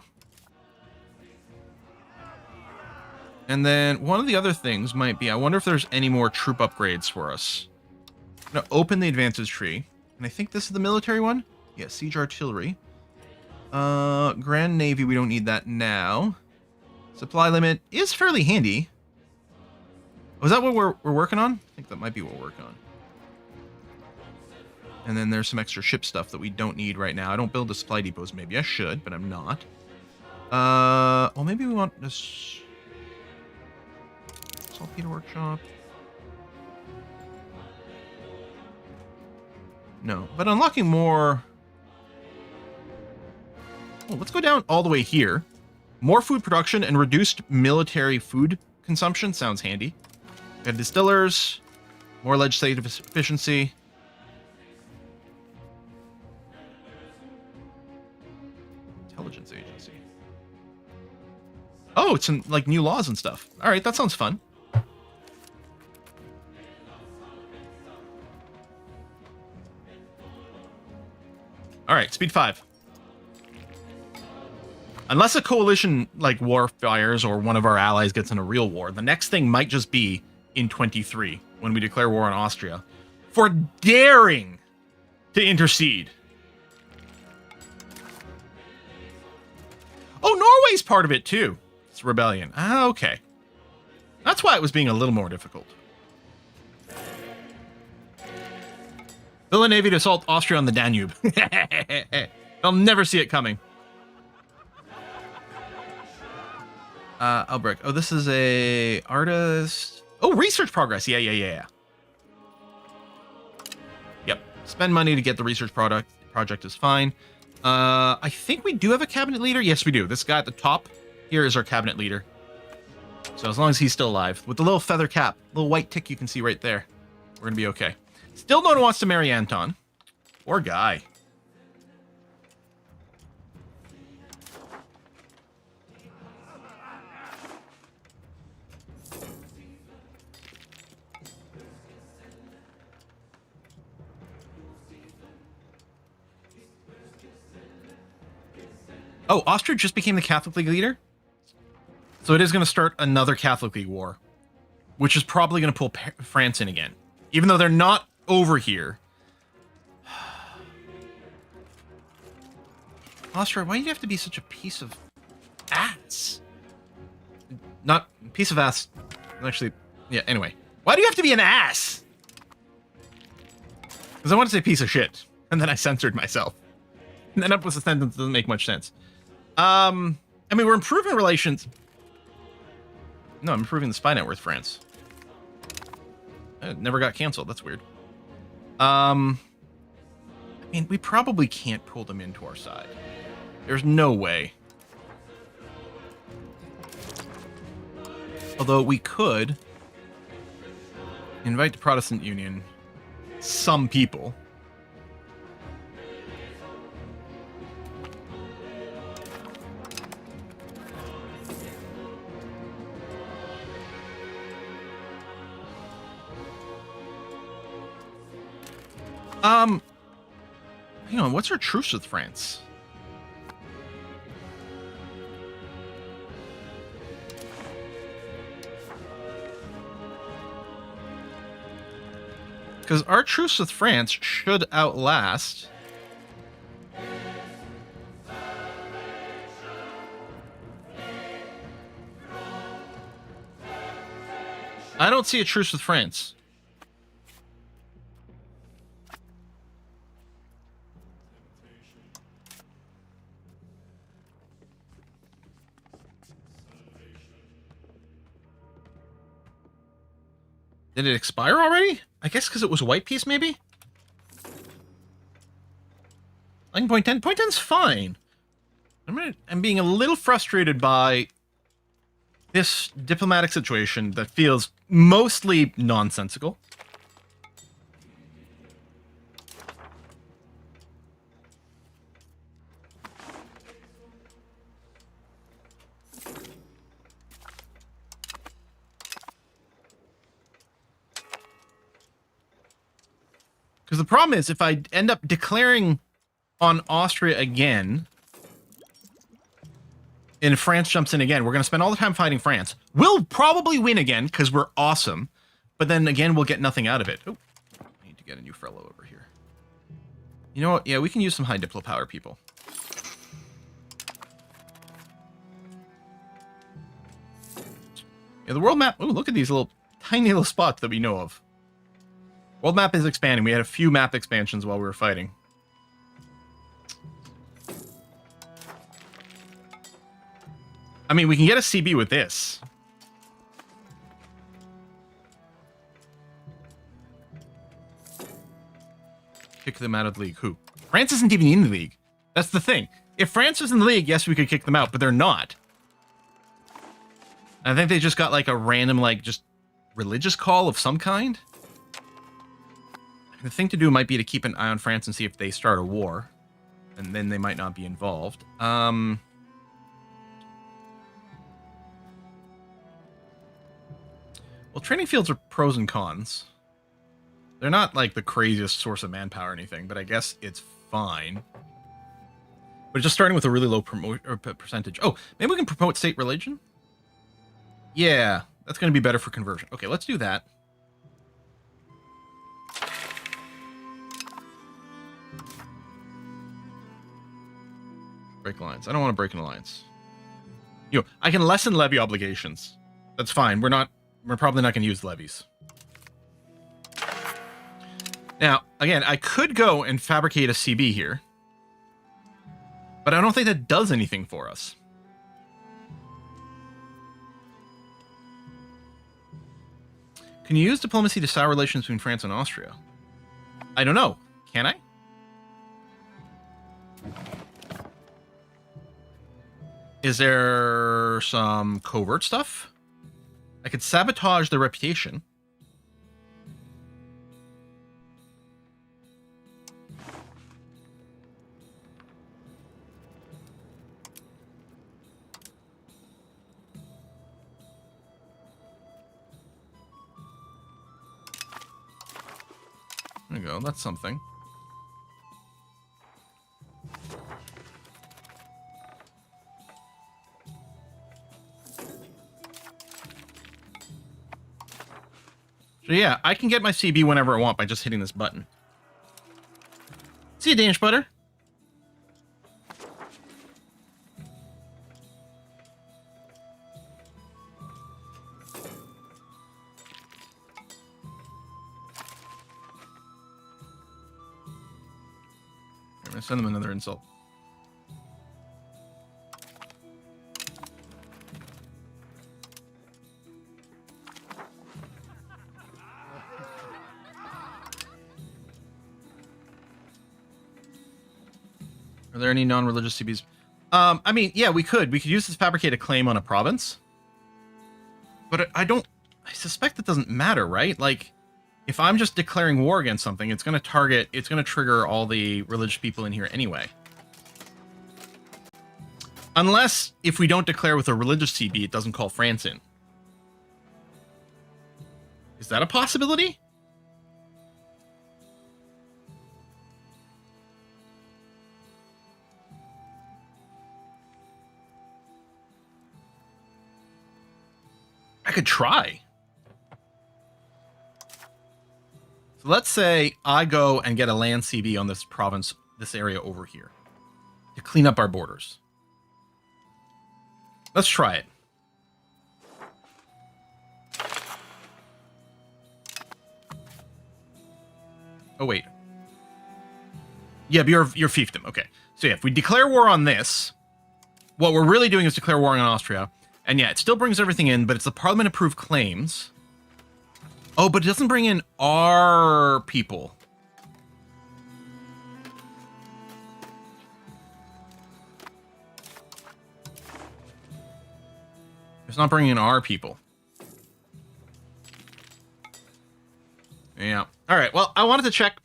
And then one of the other things might be, I wonder if there's any more troop upgrades for us. I'm going to open the advances tree. And I think this is the military one. Yeah, siege artillery. Grand Navy, we don't need that now. Supply limit is fairly handy. Was that what we're working on? I think that might be what we're working on. And then there's some extra ship stuff that we don't need right now. I don't build the supply depots. Maybe I should, but I'm not. Well, maybe we want this... Saltpeter workshop. No, but unlocking more... Oh, let's go down all the way here. More food production and reduced military food consumption sounds handy. We have distillers, more legislative efficiency. Intelligence agency. Oh, it's in, like new laws and stuff. All right, that sounds fun. All right, speed 5. Unless a coalition like war fires or one of our allies gets in a real war, the next thing might just be in 23 when we declare war on Austria for daring to intercede. Oh, Norway's part of it too. It's rebellion. Ah, okay. That's why it was being a little more difficult. Build a navy to assault Austria on the Danube. They'll never see it coming. Albrecht. Oh, this is a artist. Oh, research progress. Yeah. Yep. Spend money to get the research project is fine. I think we do have a cabinet leader. Yes, we do. This guy at the top here is our cabinet leader. So as long as he's still alive, with the little feather cap, little white tick you can see right there, we're gonna be okay. Still no one wants to marry Anton. Poor guy. Oh, Austria just became the Catholic League leader? So it is going to start another Catholic League war, which is probably going to pull France in again. Even though they're not over here. Austria, why do you have to be such a piece of ass? Not piece of ass. Actually, yeah, anyway. Why do you have to be an ass? Because I want to say piece of shit. And then I censored myself. And then up with a sentence that doesn't make much sense. I mean, we're improving relations. No, I'm improving the spy net worth France. It never got canceled. That's weird. I mean, we probably can't pull them into our side. There's no way. Although we could invite the Protestant Union some people. Hang on, what's our truce with France? Because our truce with France should outlast... I don't see a truce with France. Did it expire already? I guess because it was a white piece, maybe? 9.10. 0.10's fine. I'm being a little frustrated by this diplomatic situation that feels mostly nonsensical. Because the problem is, if I end up declaring on Austria again, and France jumps in again, we're going to spend all the time fighting France. We'll probably win again, because we're awesome. But then again, we'll get nothing out of it. Oh, I need to get a new fellow over here. You know what? Yeah, we can use some high diplo power, people. Yeah, the world map... Oh, look at these little tiny little spots that we know of. World map is expanding. We had a few map expansions while we were fighting. I mean, we can get a CB with this. Kick them out of the league. Who? France isn't even in the league. That's the thing. If France was in the league, yes, we could kick them out, but they're not. I think they just got like a random, like, just religious call of some kind. The thing to do might be to keep an eye on France and see if they start a war. And then they might not be involved. Well, training fields are pros and cons. They're not like the craziest source of manpower or anything, but I guess it's fine. But just starting with a really low percentage. Oh, maybe we can promote state religion? Yeah, that's going to be better for conversion. Okay, let's do that. Break lines. I don't want to break an alliance. You know, I can lessen levy obligations. That's fine. We're probably not going to use levies. Now, again, I could go and fabricate a CB here. But I don't think that does anything for us. Can you use diplomacy to sour relations between France and Austria? I don't know. Can I? Is there some covert stuff? I could sabotage their reputation. There you go. That's something. So yeah, I can get my CB whenever I want by just hitting this button. See you, Danish butter. I'm gonna send them another insult. Are there any non-religious CBs? I mean, yeah, we could. We could use this to fabricate a claim on a province. But I suspect it doesn't matter, right? Like, if I'm just declaring war against something, it's going to trigger all the religious people in here anyway. Unless, if we don't declare with a religious CB, it doesn't call France in. Is that a possibility? I could try. So let's say I go and get a land CB on this province, this area over here, to clean up our borders. Let's try it. Oh, wait. Yeah, but you're fiefdom. Okay. So yeah, if we declare war on this, what we're really doing is declare war on Austria. And yeah, it still brings everything in, but it's the parliament-approved claims. Oh, but it doesn't bring in our people. It's not bringing in our people. Yeah. All right. Well, I wanted to check.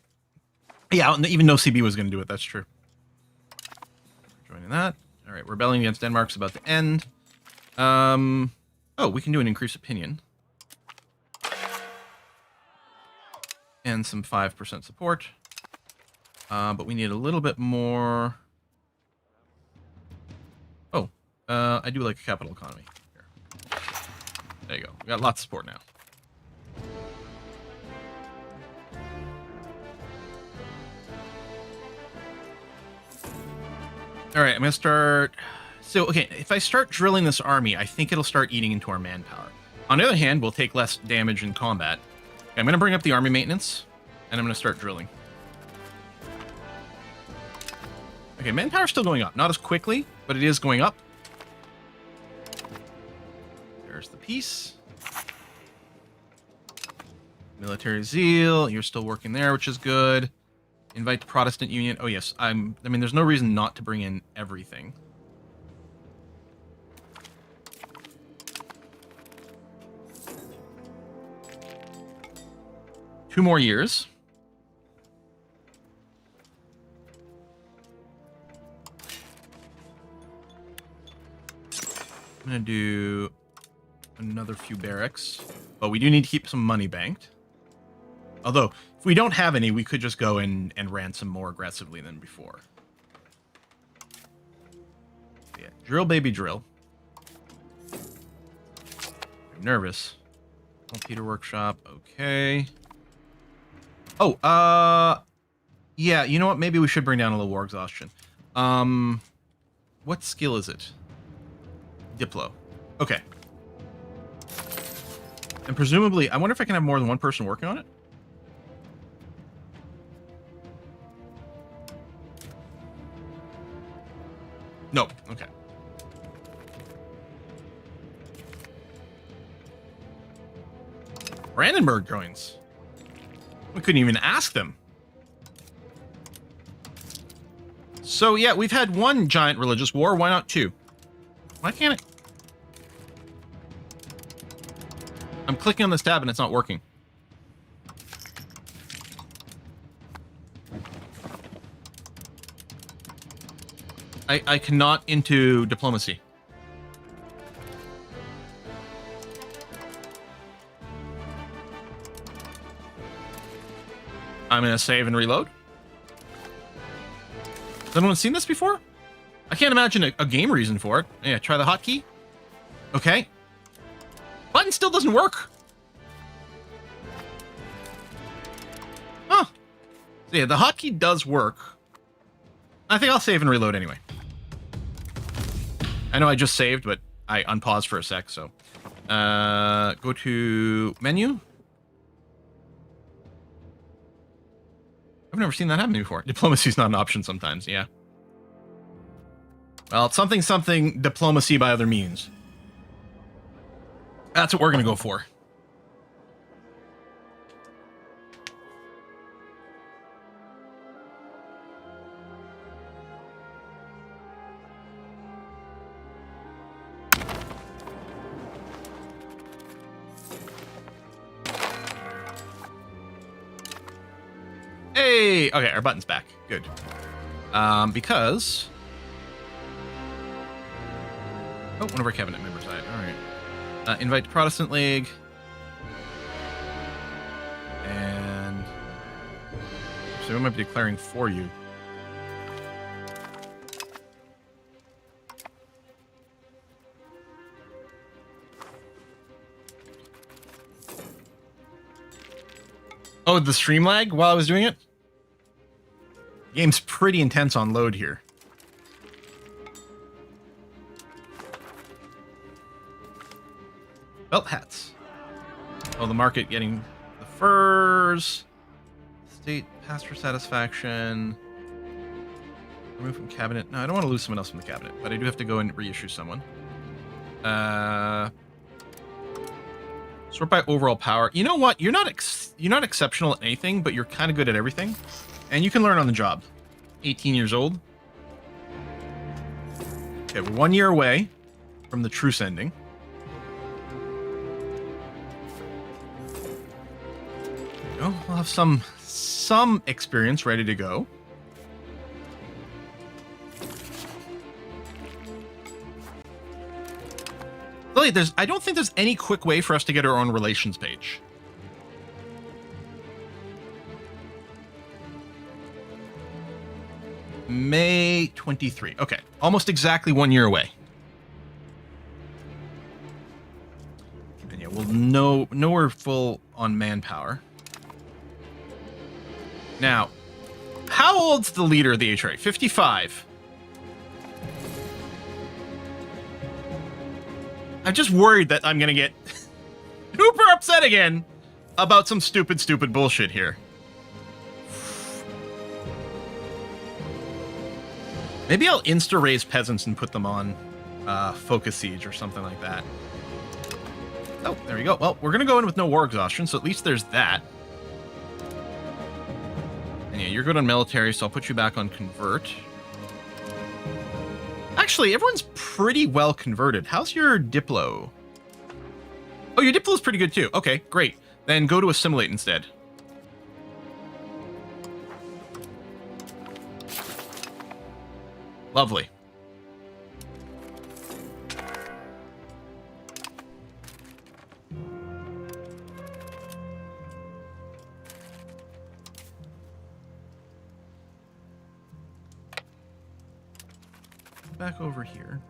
Yeah, even no CB was going to do it. That's true. Joining that. All right. Rebellion against Denmark's about to end. Oh, we can do an increased opinion. And some 5% support. But we need a little bit more. Oh, I do like a capital economy. Here. There you go. We got lots of support now. All right, I'm going to start... So, okay, if I start drilling this army, I think it'll start eating into our manpower. On the other hand, we'll take less damage in combat. Okay, I'm going to bring up the army maintenance, and I'm going to start drilling. Okay, manpower's still going up. Not as quickly, but it is going up. There's the peace. Military zeal. You're still working there, which is good. Invite the Protestant Union. Oh, yes. I mean, there's no reason not to bring in everything. Two more years. I'm going to do another few barracks. But we do need to keep some money banked. Although, if we don't have any, we could just go and ransom more aggressively than before. Yeah, drill, baby, drill. I'm nervous. Peter Workshop, okay. Oh, yeah, you know what? Maybe we should bring down a little war exhaustion. What skill is it? Diplo. Okay. And presumably, I wonder if I can have more than one person working on it? No. Okay. Brandenburg joins. We couldn't even ask them. So, yeah, we've had one giant religious war. Why not two? Why can't it? I'm clicking on this tab and it's not working. I cannot into diplomacy. I'm going to save and reload. Has anyone seen this before? I can't imagine a game reason for it. Yeah, try the hotkey. Okay. Button still doesn't work. Huh. So yeah, the hotkey does work. I think I'll save and reload anyway. I know I just saved, but I unpaused for a sec, so. Go to menu. I've never seen that happen before. Diplomacy is not an option sometimes, yeah. Well, it's something diplomacy by other means. That's what we're going to go for. Hey! Okay, our button's back. Good. Because... Oh, one of our cabinet members died. Alright. Invite the Protestant League. And... So we might be declaring for you. Oh, the stream lag while I was doing it? Game's pretty intense on load here. Felt hats. Oh, the market getting the furs. State, pass for satisfaction. Remove from cabinet. No, I don't want to lose someone else from the cabinet, but I do have to go and reissue someone. Sort by overall power. You know what? You're not exceptional at anything, but you're kind of good at everything, and you can learn on the job. 18 years old. Okay, we're 1 year away from the truce ending. Oh, we'll have some experience ready to go. Really, I don't think there's any quick way for us to get our own relations page. May 23. Okay, almost exactly 1 year away. And yeah, we'll know we're full on manpower. Now, how old's the leader of the HRA? 55. I'm just worried that I'm going to get super upset again about some stupid bullshit here. Maybe I'll insta-raise peasants and put them on Focus Siege or something like that. Oh, there we go. Well, we're going to go in with no war exhaustion, so at least there's that. And yeah, you're good on military, so I'll put you back on convert. Actually, everyone's pretty well converted. How's your Diplo? Oh, your Diplo's pretty good too. Okay, great. Then go to assimilate instead. Lovely. Back over here.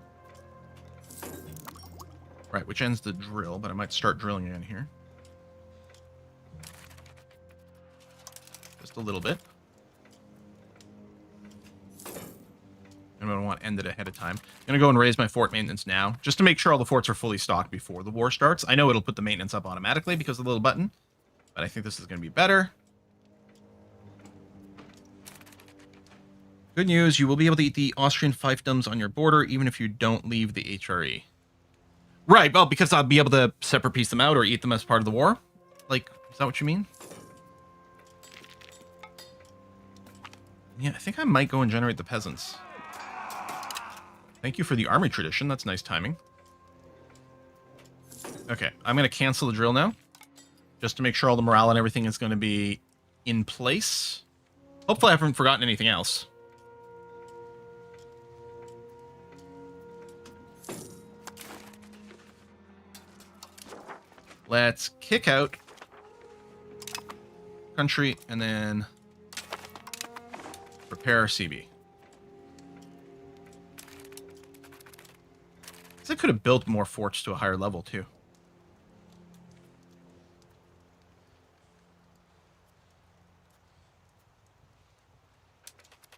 Right, which ends the drill, but I might start drilling again here. Just a little bit. I'm going to want to end it ahead of time. I'm going to go and raise my fort maintenance now, just to make sure all the forts are fully stocked before the war starts. I know it'll put the maintenance up automatically because of the little button, but I think this is going to be better. Good news, you will be able to eat the Austrian fiefdoms on your border, even if you don't leave the HRE. Right, well, because I'll be able to separate piece them out or eat them as part of the war? Like, is that what you mean? Yeah, I think I might go and generate the peasants. Thank you for the army tradition, that's nice timing. Okay, I'm going to cancel the drill now, just to make sure all the morale and everything is going to be in place. Hopefully I haven't forgotten anything else. Let's kick out country and then prepare our CB. I could have built more forts to a higher level too.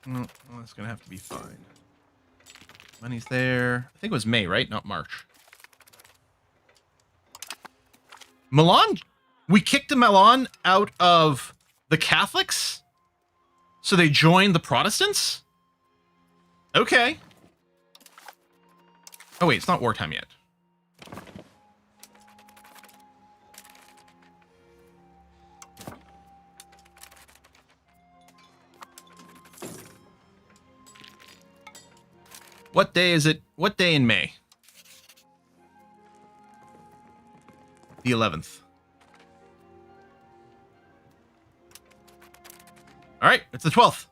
Well, that's gonna have to be fine. Money's there. I think it was May, right? Not March. Milan, we kicked Milan out of the Catholics, so they joined the Protestants? Okay. Oh wait, it's not wartime yet. What day is it? What day in May? The 11th. All right, it's the 12th.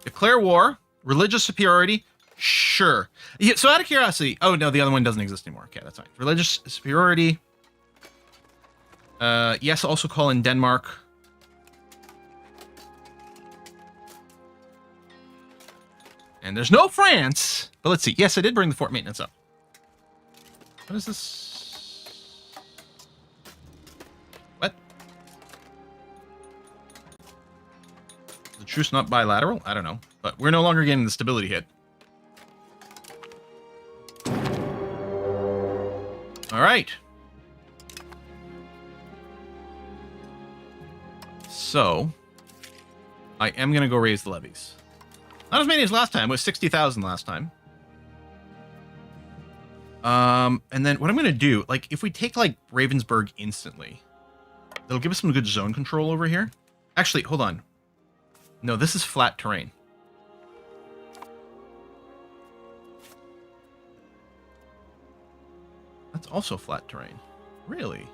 Declare war. Religious superiority. Sure. Yeah, so out of curiosity. Oh, no, the other one doesn't exist anymore. Okay, that's fine. Religious superiority. Yes, also call in Denmark. And there's no France. But let's see. Yes, I did bring the fort maintenance up. What is this? What? Is the truce not bilateral? I don't know. But we're no longer getting the stability hit. All right. So, I am going to go raise the levies. Not as many as last time. It was 60,000 last time. And then what I'm going to do, like, if we take, like, Ravensburg instantly, it'll give us some good zone control over here. Actually, hold on. No, this is flat terrain. That's also flat terrain. Really?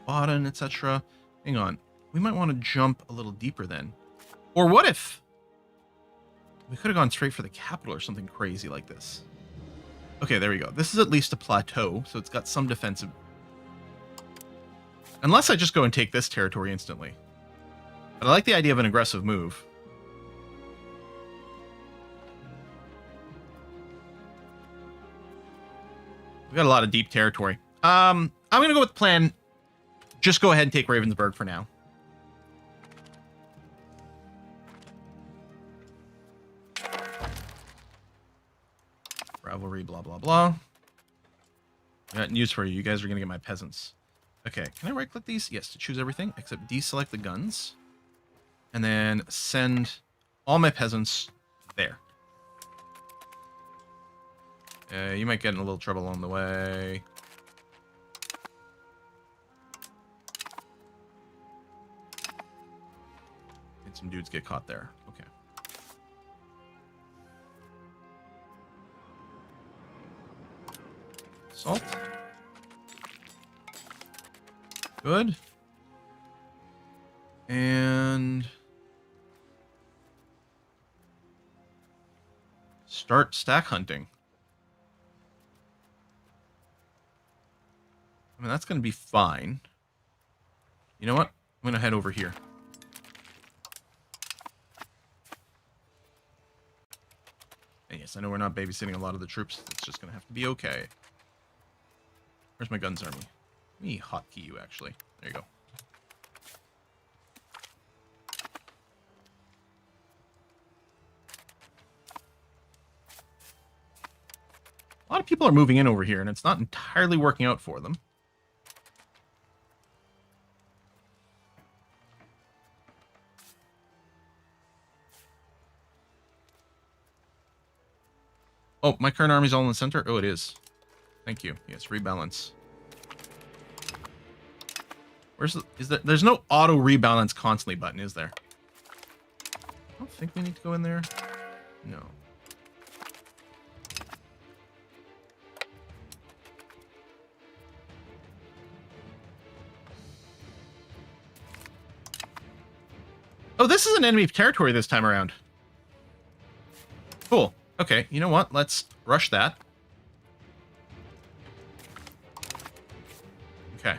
Baden, etc. Hang on. We might want to jump a little deeper then. Or what if we could have gone straight for the capital or something crazy like this? Okay, there we go. This is at least a plateau, so it's got some defensive. Unless I just go and take this territory instantly. But I like the idea of an aggressive move. We've got a lot of deep territory. I'm going to go with the plan. Just go ahead and take Ravensburg for now. Rivalry, blah, blah, blah. Got news for you. You guys are going to get my peasants. Okay, can I right-click these? Yes, to choose everything, except deselect the guns. And then send all my peasants there. You might get in a little trouble along the way. And some dudes get caught there. Okay. Salt. Good. And start stack hunting. I mean, that's going to be fine. You know what? I'm going to head over here. And yes, I know we're not babysitting a lot of the troops. It's just going to have to be okay. Where's my guns army? Let me hotkey you, actually. There you go. A lot of people are moving in over here, and it's not entirely working out for them. Oh, my current army's all in the center? Oh, it is. Thank you. Yes, rebalance. Where's the... Is there... There's no auto rebalance constantly button, is there? I don't think we need to go in there. No. Oh, this is an enemy territory this time around. Cool. Okay, you know what? Let's rush that. Okay.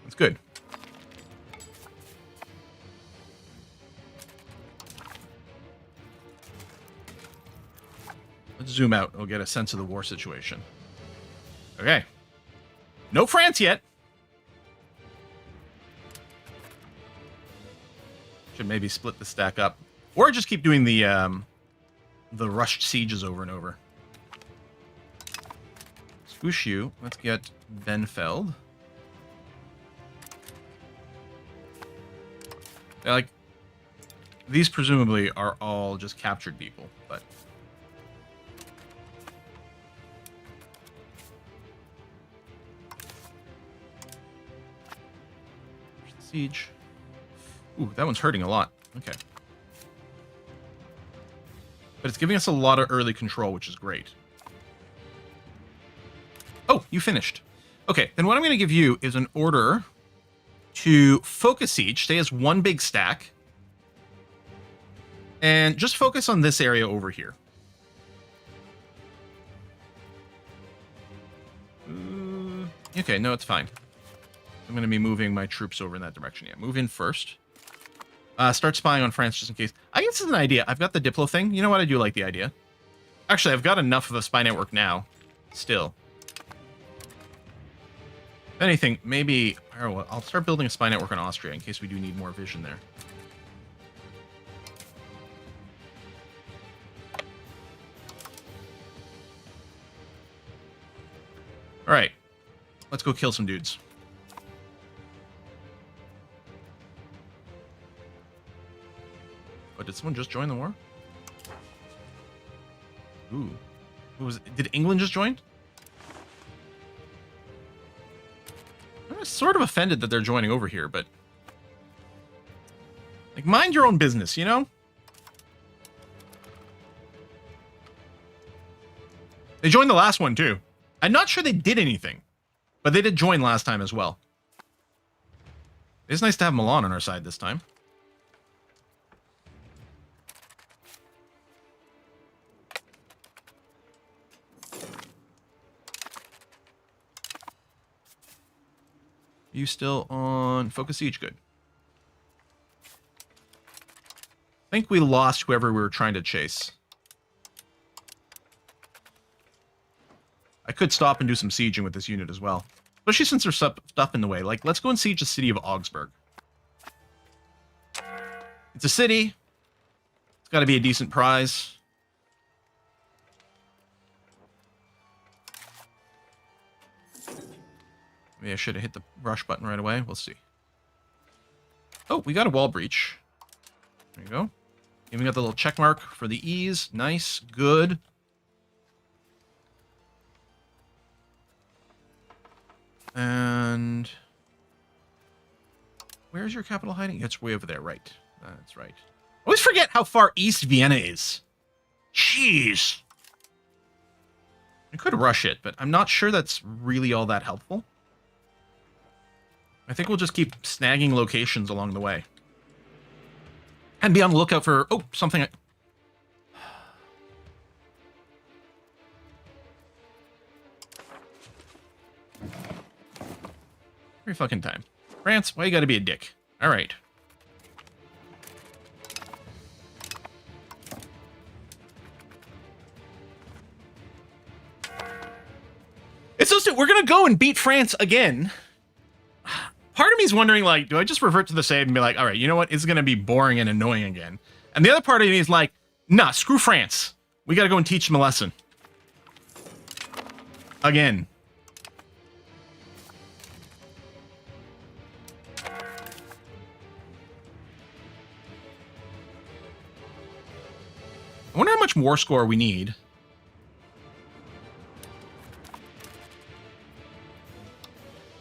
That's good. Let's zoom out. We'll get a sense of the war situation. Okay. No France yet. Should maybe split the stack up, or just keep doing the rushed sieges over and over. Swoosh you. Let's get Benfeld. Like, these presumably are all just captured people, but siege. Ooh, that one's hurting a lot. Okay. But it's giving us a lot of early control, which is great. Oh, you finished. Okay, then what I'm going to give you is an order to focus siege. Stay as one big stack. And just focus on this area over here. Okay, no, it's fine. I'm going to be moving my troops over in that direction. Yeah, move in first. Start spying on France just in case. I guess it's an idea. I've got the Diplo thing. You know what? I do like the idea. Actually, I've got enough of a spy network now. Still. If anything, maybe... Oh, I'll start building a spy network on Austria in case we do need more vision there. Alright. Let's go kill some dudes. But did someone just join the war? Ooh. Who was it? Did England just join? I'm sort of offended that they're joining over here, but... Like, mind your own business, you know? They joined the last one, too. I'm not sure they did anything, but they did join last time as well. It's nice to have Milan on our side this time. You still on Focus Siege? Good. I think we lost whoever we were trying to chase. I could stop and do some sieging with this unit as well. Especially since there's stuff in the way. Like, let's go and siege the city of Augsburg. It's a city. It's got to be a decent prize. Maybe I should have hit the rush button right away. We'll see. Oh, we got a wall breach. There you go. Even got the little check mark for the ease. Nice. Good. And... where's your capital hiding? It's way over there, right. That's right. I always forget how far east Vienna is. Jeez. I could rush it, but I'm not sure that's really all that helpful. I think we'll just keep snagging locations along the way. And be on the lookout for... oh, something... every fucking time. France, why you gotta be a dick? Alright. It's so stupid. We're gonna go and beat France again. Part of me is wondering, like, do I just revert to the save and be like, alright, you know what? It's gonna be boring and annoying again. And the other part of me is like, nah, screw France. We gotta go and teach them a lesson. Again. I wonder how much war score we need.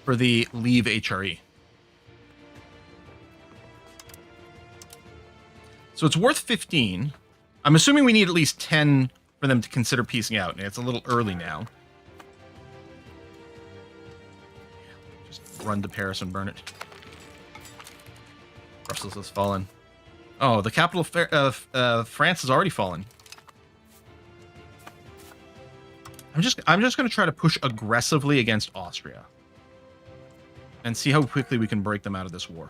For the leave HRE. So it's worth 15. I'm assuming we need at least 10 for them to consider piecing out. And it's a little early now. Just run to Paris and burn it. Brussels has fallen. Oh, the capital of France has already fallen. I'm just going to try to push aggressively against Austria. And see how quickly we can break them out of this war.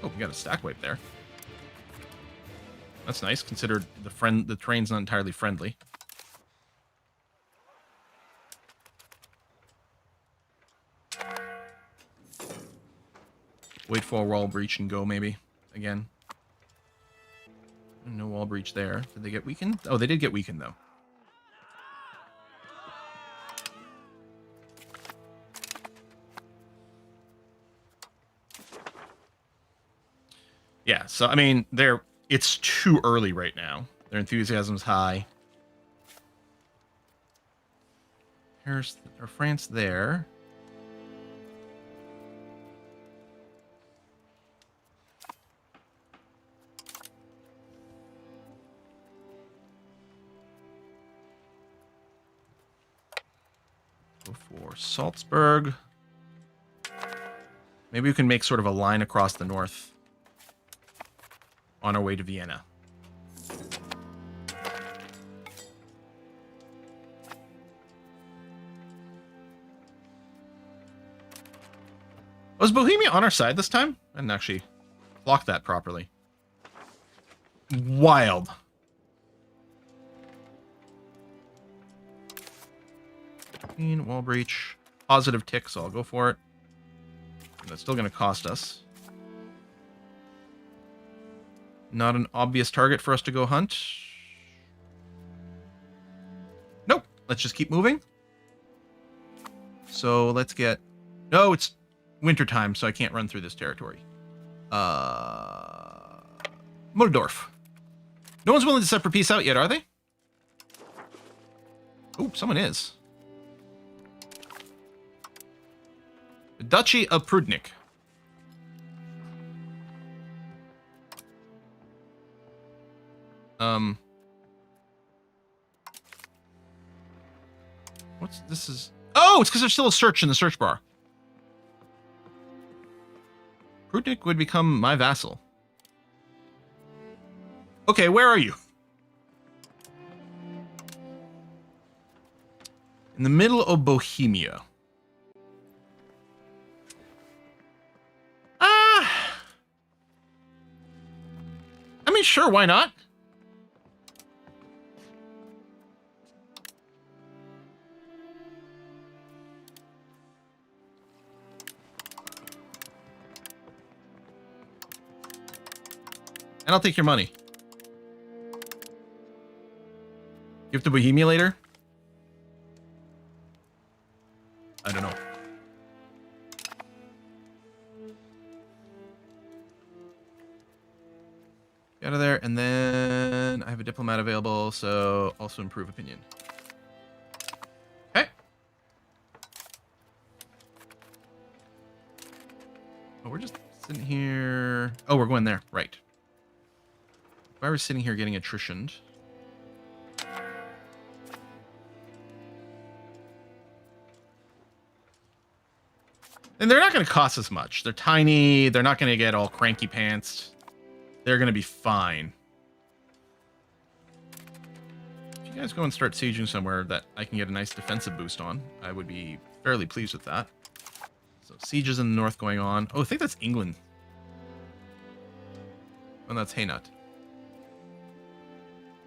Oh, we got a stack wipe there. That's nice, considered the terrain's not entirely friendly. Wait for a wall breach and go, maybe. Again. No wall breach there. Did they get weakened? Oh, they did get weakened, though. Yeah, so, I mean, it's too early right now. Their enthusiasm's high. Here's France there. Go for Salzburg. Maybe we can make sort of a line across the north. On our way to Vienna. Was Bohemia on our side this time? I didn't actually block that properly. Wild. Wall breach. Positive tick, so I'll go for it. That's still going to cost us. Not an obvious target for us to go hunt. Nope. Let's just keep moving. So let's get... no, it's wintertime, so I can't run through this territory. Muldorf. No one's willing to set for peace out yet, are they? Oh, someone is. The Duchy of Prudnik. What's this is? Oh, it's because there's still a search in the search bar. Prudnik would become my vassal. Okay, where are you? In the middle of Bohemia. I mean, sure, why not? And I'll take your money. Give to Bohemia later? I don't know. Get out of there, and then I have a diplomat available, so also improve opinion. Okay. Oh, we're just sitting here. Oh, we're going there. Right. If I were sitting here getting attritioned. And they're not going to cost us much. They're tiny. They're not going to get all cranky pantsed. They're going to be fine. If you guys go and start sieging somewhere that I can get a nice defensive boost on, I would be fairly pleased with that. So sieges in the north going on. Oh, I think that's England. Oh, that's Hainaut.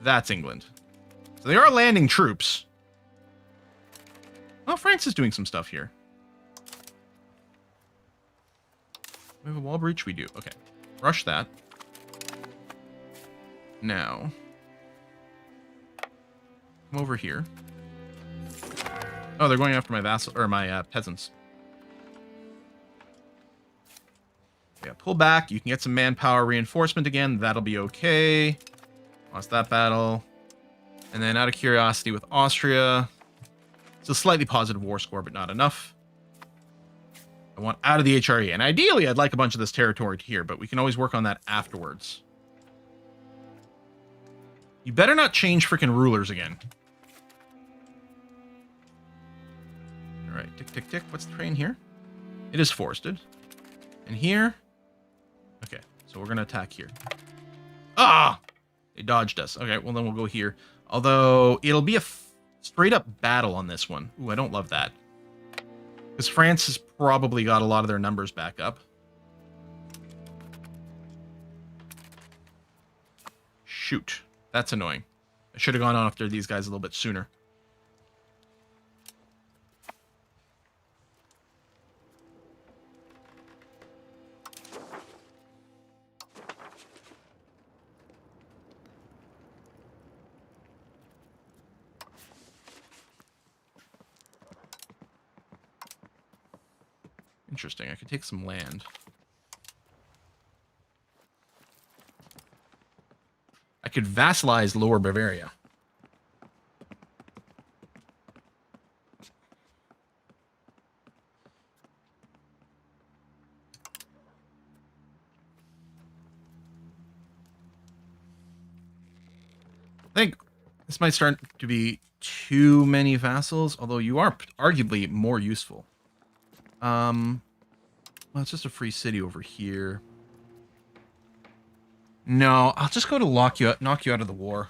That's England. So they are landing troops. Oh, France is doing some stuff here. We have a wall breach? We do. Okay. Rush that. Now. Come over here. Oh, they're going after my vassal or my peasants. Yeah, pull back. You can get some manpower reinforcement again. That'll be okay. Lost that battle. And then out of curiosity with Austria. It's a slightly positive war score, but not enough. I want out of the HRE. And ideally, I'd like a bunch of this territory here, but we can always work on that afterwards. You better not change freaking rulers again. All right, tick, tick, tick. What's the train here? It is forested. And here? Okay, so we're going to attack here. Ah! They dodged us. Okay, well, then we'll go here. Although, it'll be a straight-up battle on this one. Ooh, I don't love that. Because France has probably got a lot of their numbers back up. Shoot. That's annoying. I should have gone on after these guys a little bit sooner. Interesting. I could take some land. I could vassalize Lower Bavaria. I think this might start to be too many vassals, although you are arguably more useful. Well, it's just a free city over here. No, I'll just go to knock you out of the war.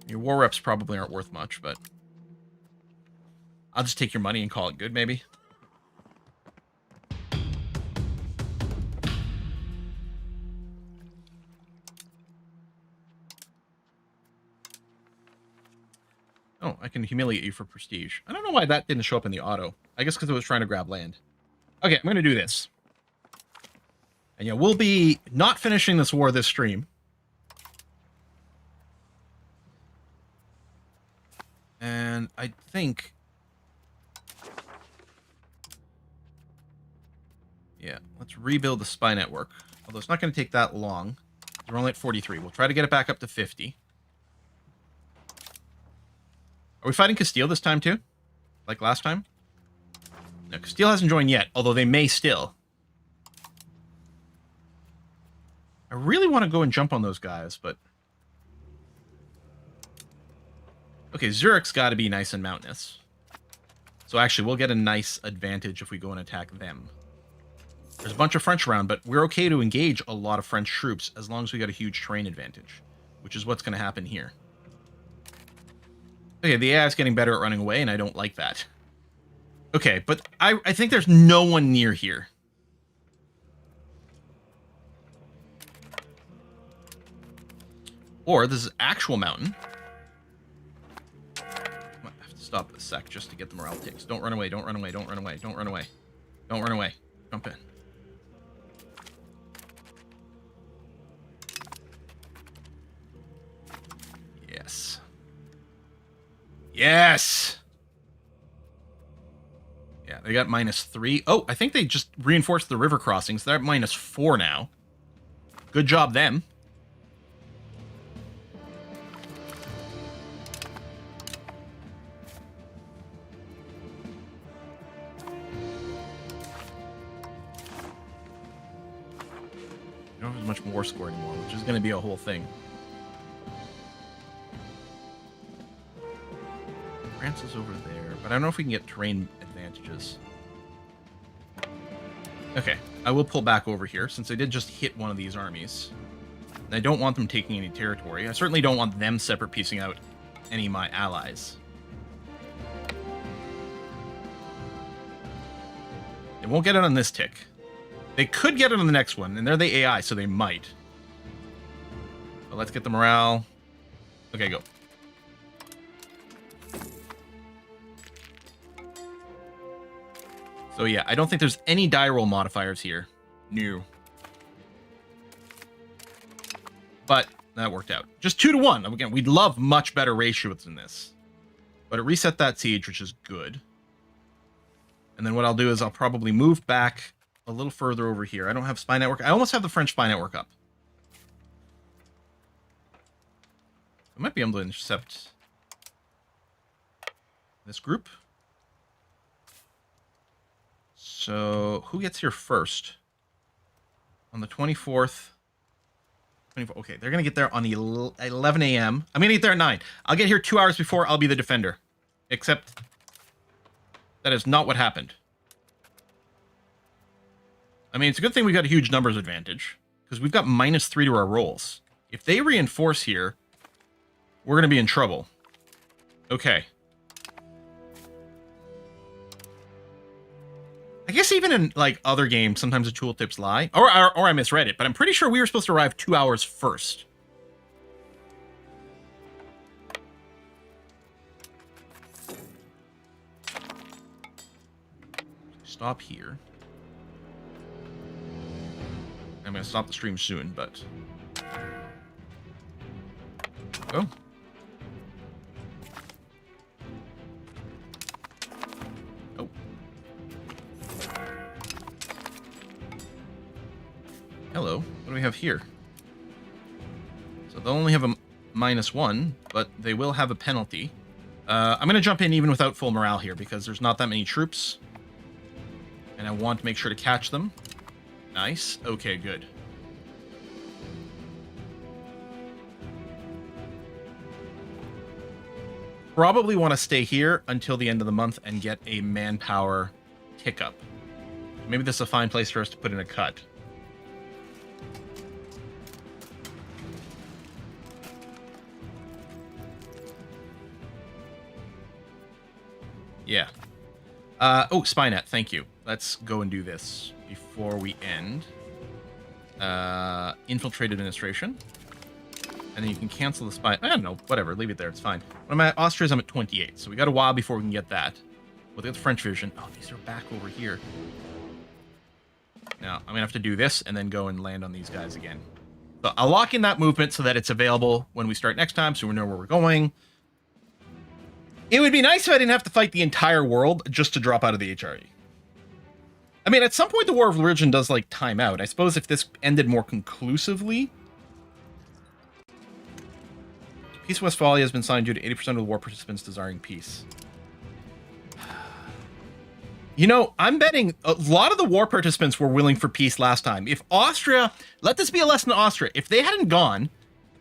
Your war reps probably aren't worth much, but I'll just take your money and call it good, maybe. Oh, I can humiliate you for prestige. I don't know why that didn't show up in the auto. I guess because it was trying to grab land. Okay, I'm going to do this. And yeah, we'll be not finishing this war this stream. And I think Yeah, let's rebuild the spy network. Although it's not going to take that long. We're only at 43. We'll try to get it back up to 50. Are we fighting Castile this time too? Like last time? No, Castile hasn't joined yet, although they may still. I really want to go and jump on those guys, but... Okay, Zurich's got to be nice and mountainous. So actually, we'll get a nice advantage if we go and attack them. There's a bunch of French around, but we're okay to engage a lot of French troops as long as we got a huge terrain advantage, which is what's going to happen here. Okay, the AI is getting better at running away, and I don't like that. Okay, but I think there's no one near here. Or this is actual mountain. I have to stop a sec just to get the morale ticks. Don't run away, don't run away, don't run away, don't run away. Don't run away. Jump in. Yes. Yes! Yeah, they got -3. Oh, I think they just reinforced the river crossings. They're at -4 now. Good job, them. You don't have as much war score anymore, which is going to be a whole thing. France is over there, but I don't know if we can get terrain advantages. Okay, I will pull back over here, since I did just hit one of these armies. And I don't want them taking any territory. I certainly don't want them separate piecing out any of my allies. They won't get it on this tick. They could get it on the next one, and they're the AI, so they might. But let's get the morale. Okay, go. So yeah, I don't think there's any die roll modifiers here. New. But that worked out. Just 2-to-1. Again, we'd love much better ratios than this. But it reset that siege, which is good. And then what I'll do is I'll probably move back a little further over here. I don't have spy network. I almost have the French spy network up. I might be able to intercept this group. So, who gets here first? On the 24th. 24, okay, they're going to get there on the 11 a.m. I'm going to get there at 9. I'll get here 2 hours before I'll be the defender. Except, that is not what happened. I mean, it's a good thing we got a huge numbers advantage. Because we've got -3 to our rolls. If they reinforce here, we're going to be in trouble. Okay. I guess even in, like, other games, sometimes the tooltips lie. Or I misread it, but I'm pretty sure we were supposed to arrive 2 hours first. Stop here. I'm going to stop the stream soon, but... Go. Oh. Hello. What do we have here? So they'll only have a -1, but they will have a penalty. I'm going to jump in even without full morale here, because there's not that many troops. And I want to make sure to catch them. Nice. Okay, good. Probably want to stay here until the end of the month and get a manpower tick up. Maybe this is a fine place for us to put in a cut. Yeah. Oh, Spynet, thank you. Let's go and do this before we end. Infiltrate administration. And then you can cancel the spy. I don't know, whatever, leave it there, it's fine. When I'm at Austria's, I'm at 28, so we got a while before we can get that. We'll get the French version. Oh, these are back over here. Now, I'm gonna have to do this and then go and land on these guys again. So I'll lock in that movement so that it's available when we start next time, so we know where we're going. It would be nice if I didn't have to fight the entire world just to drop out of the HRE. I mean, at some point, the War of Religion does, like, time out. I suppose if this ended more conclusively... Peace of Westphalia has been signed due to 80% of the war participants desiring peace. You know, I'm betting a lot of the war participants were willing for peace last time. If Austria... Let this be a lesson to Austria. If they hadn't gone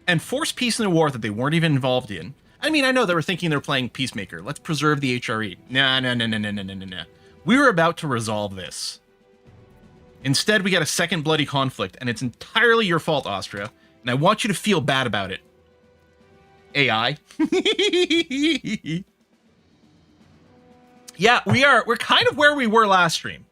and forced peace in a war that they weren't even involved in... I mean, I know they were thinking they were playing Peacemaker. Let's preserve the HRE. No. We were about to resolve this. Instead, we got a second bloody conflict, and it's entirely your fault, Austria. And I want you to feel bad about it. AI. Yeah, we're kind of where we were last stream.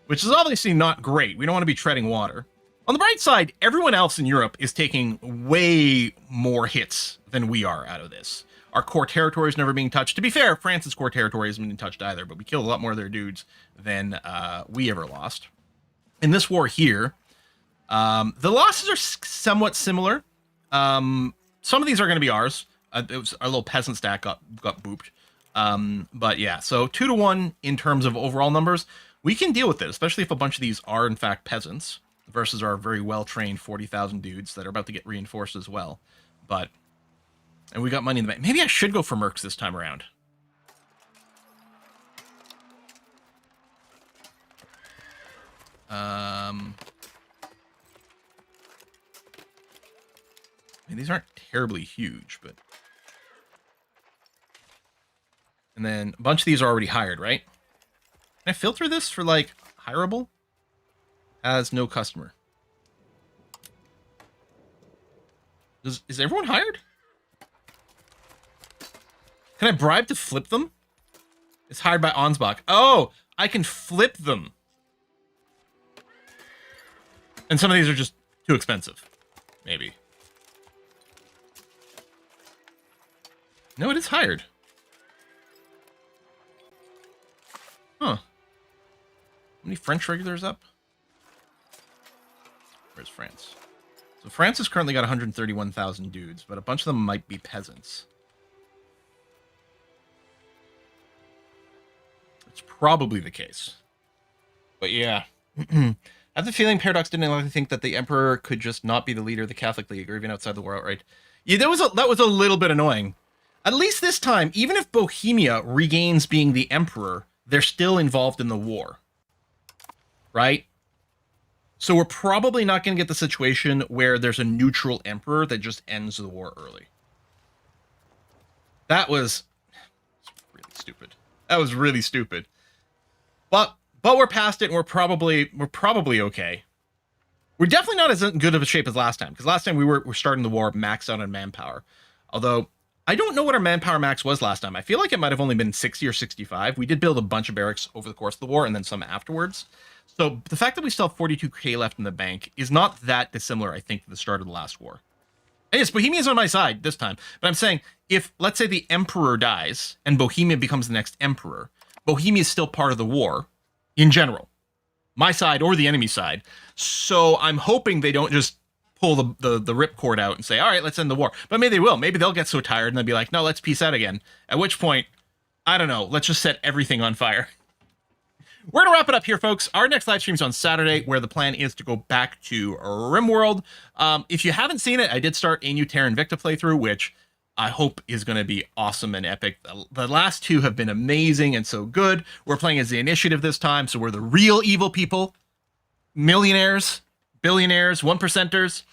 Which is obviously not great. We don't want to be treading water. On the bright side, everyone else in Europe is taking way more hits than we are out of this. Our core territory is never being touched. To be fair, France's core territory hasn't been touched either, but we killed a lot more of their dudes than we ever lost. In this war here, the losses are somewhat similar. Some of these are going to be ours. It was our little peasant stack got booped. But yeah, so 2-1 in terms of overall numbers. We can deal with it, especially if a bunch of these are in fact peasants versus our very well-trained 40,000 dudes that are about to get reinforced as well. But, and we got money in the bank. Maybe I should go for mercs this time around. I mean, these aren't terribly huge, but... And then a bunch of these are already hired, right? Can I filter this for, like, hireable? As no customer. Is everyone hired? Can I bribe to flip them? It's hired by Ansbach. Oh, I can flip them. And some of these are just too expensive. Maybe. No, it is hired. Huh. How many French regulars up? Where's France? So France has currently got 131,000 dudes, but a bunch of them might be peasants. It's probably the case. But yeah. I have the feeling Paradox didn't likely think that the Emperor could just not be the leader of the Catholic League or even outside the war outright. Yeah, that was a little bit annoying. At least this time, even if Bohemia regains being the Emperor, they're still involved in the war. Right? So we're probably not going to get the situation where there's a neutral emperor that just ends the war early. That was really stupid. That was really stupid. But we're past it, and we're probably okay. We're definitely not as good of a shape as last time, because last time we're starting the war maxed out on manpower. Although I don't know what our manpower max was last time. I feel like it might have only been 60 or 65. We did build a bunch of barracks over the course of the war, and then some afterwards. So the fact that we still have 42k left in the bank is not that dissimilar, I think, to the start of the last war. And yes, Bohemia's on my side this time. But I'm saying, if, let's say, the Emperor dies, and Bohemia becomes the next Emperor, Bohemia is still part of the war, in general. My side or the enemy side. So I'm hoping they don't just pull the ripcord out and say, all right, let's end the war. But maybe they will. Maybe they'll get so tired and they'll be like, no, let's peace out again. At which point, I don't know, let's just set everything on fire. We're going to wrap it up here, folks. Our next live stream is on Saturday, where the plan is to go back to RimWorld. If you haven't seen it, I did start a new Terra Invicta playthrough, which I hope is going to be awesome and epic. The last two have been amazing and so good. We're playing as the Initiative this time, so we're the real evil people. Millionaires, billionaires, 1%ers.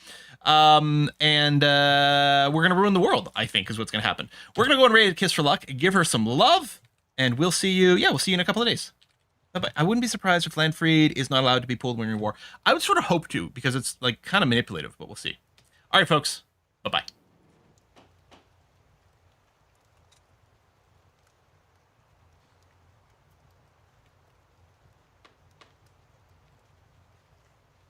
And we're going to ruin the world, I think, is what's going to happen. We're going to go and raid Kiss for Luck, give her some love, and we'll see you. Yeah, we'll see you in a couple of days. Bye-bye. I wouldn't be surprised if Landfried is not allowed to be pulled when you're in war. I would sort of hope to, because it's like kind of manipulative, but we'll see. All right, folks. Bye-bye.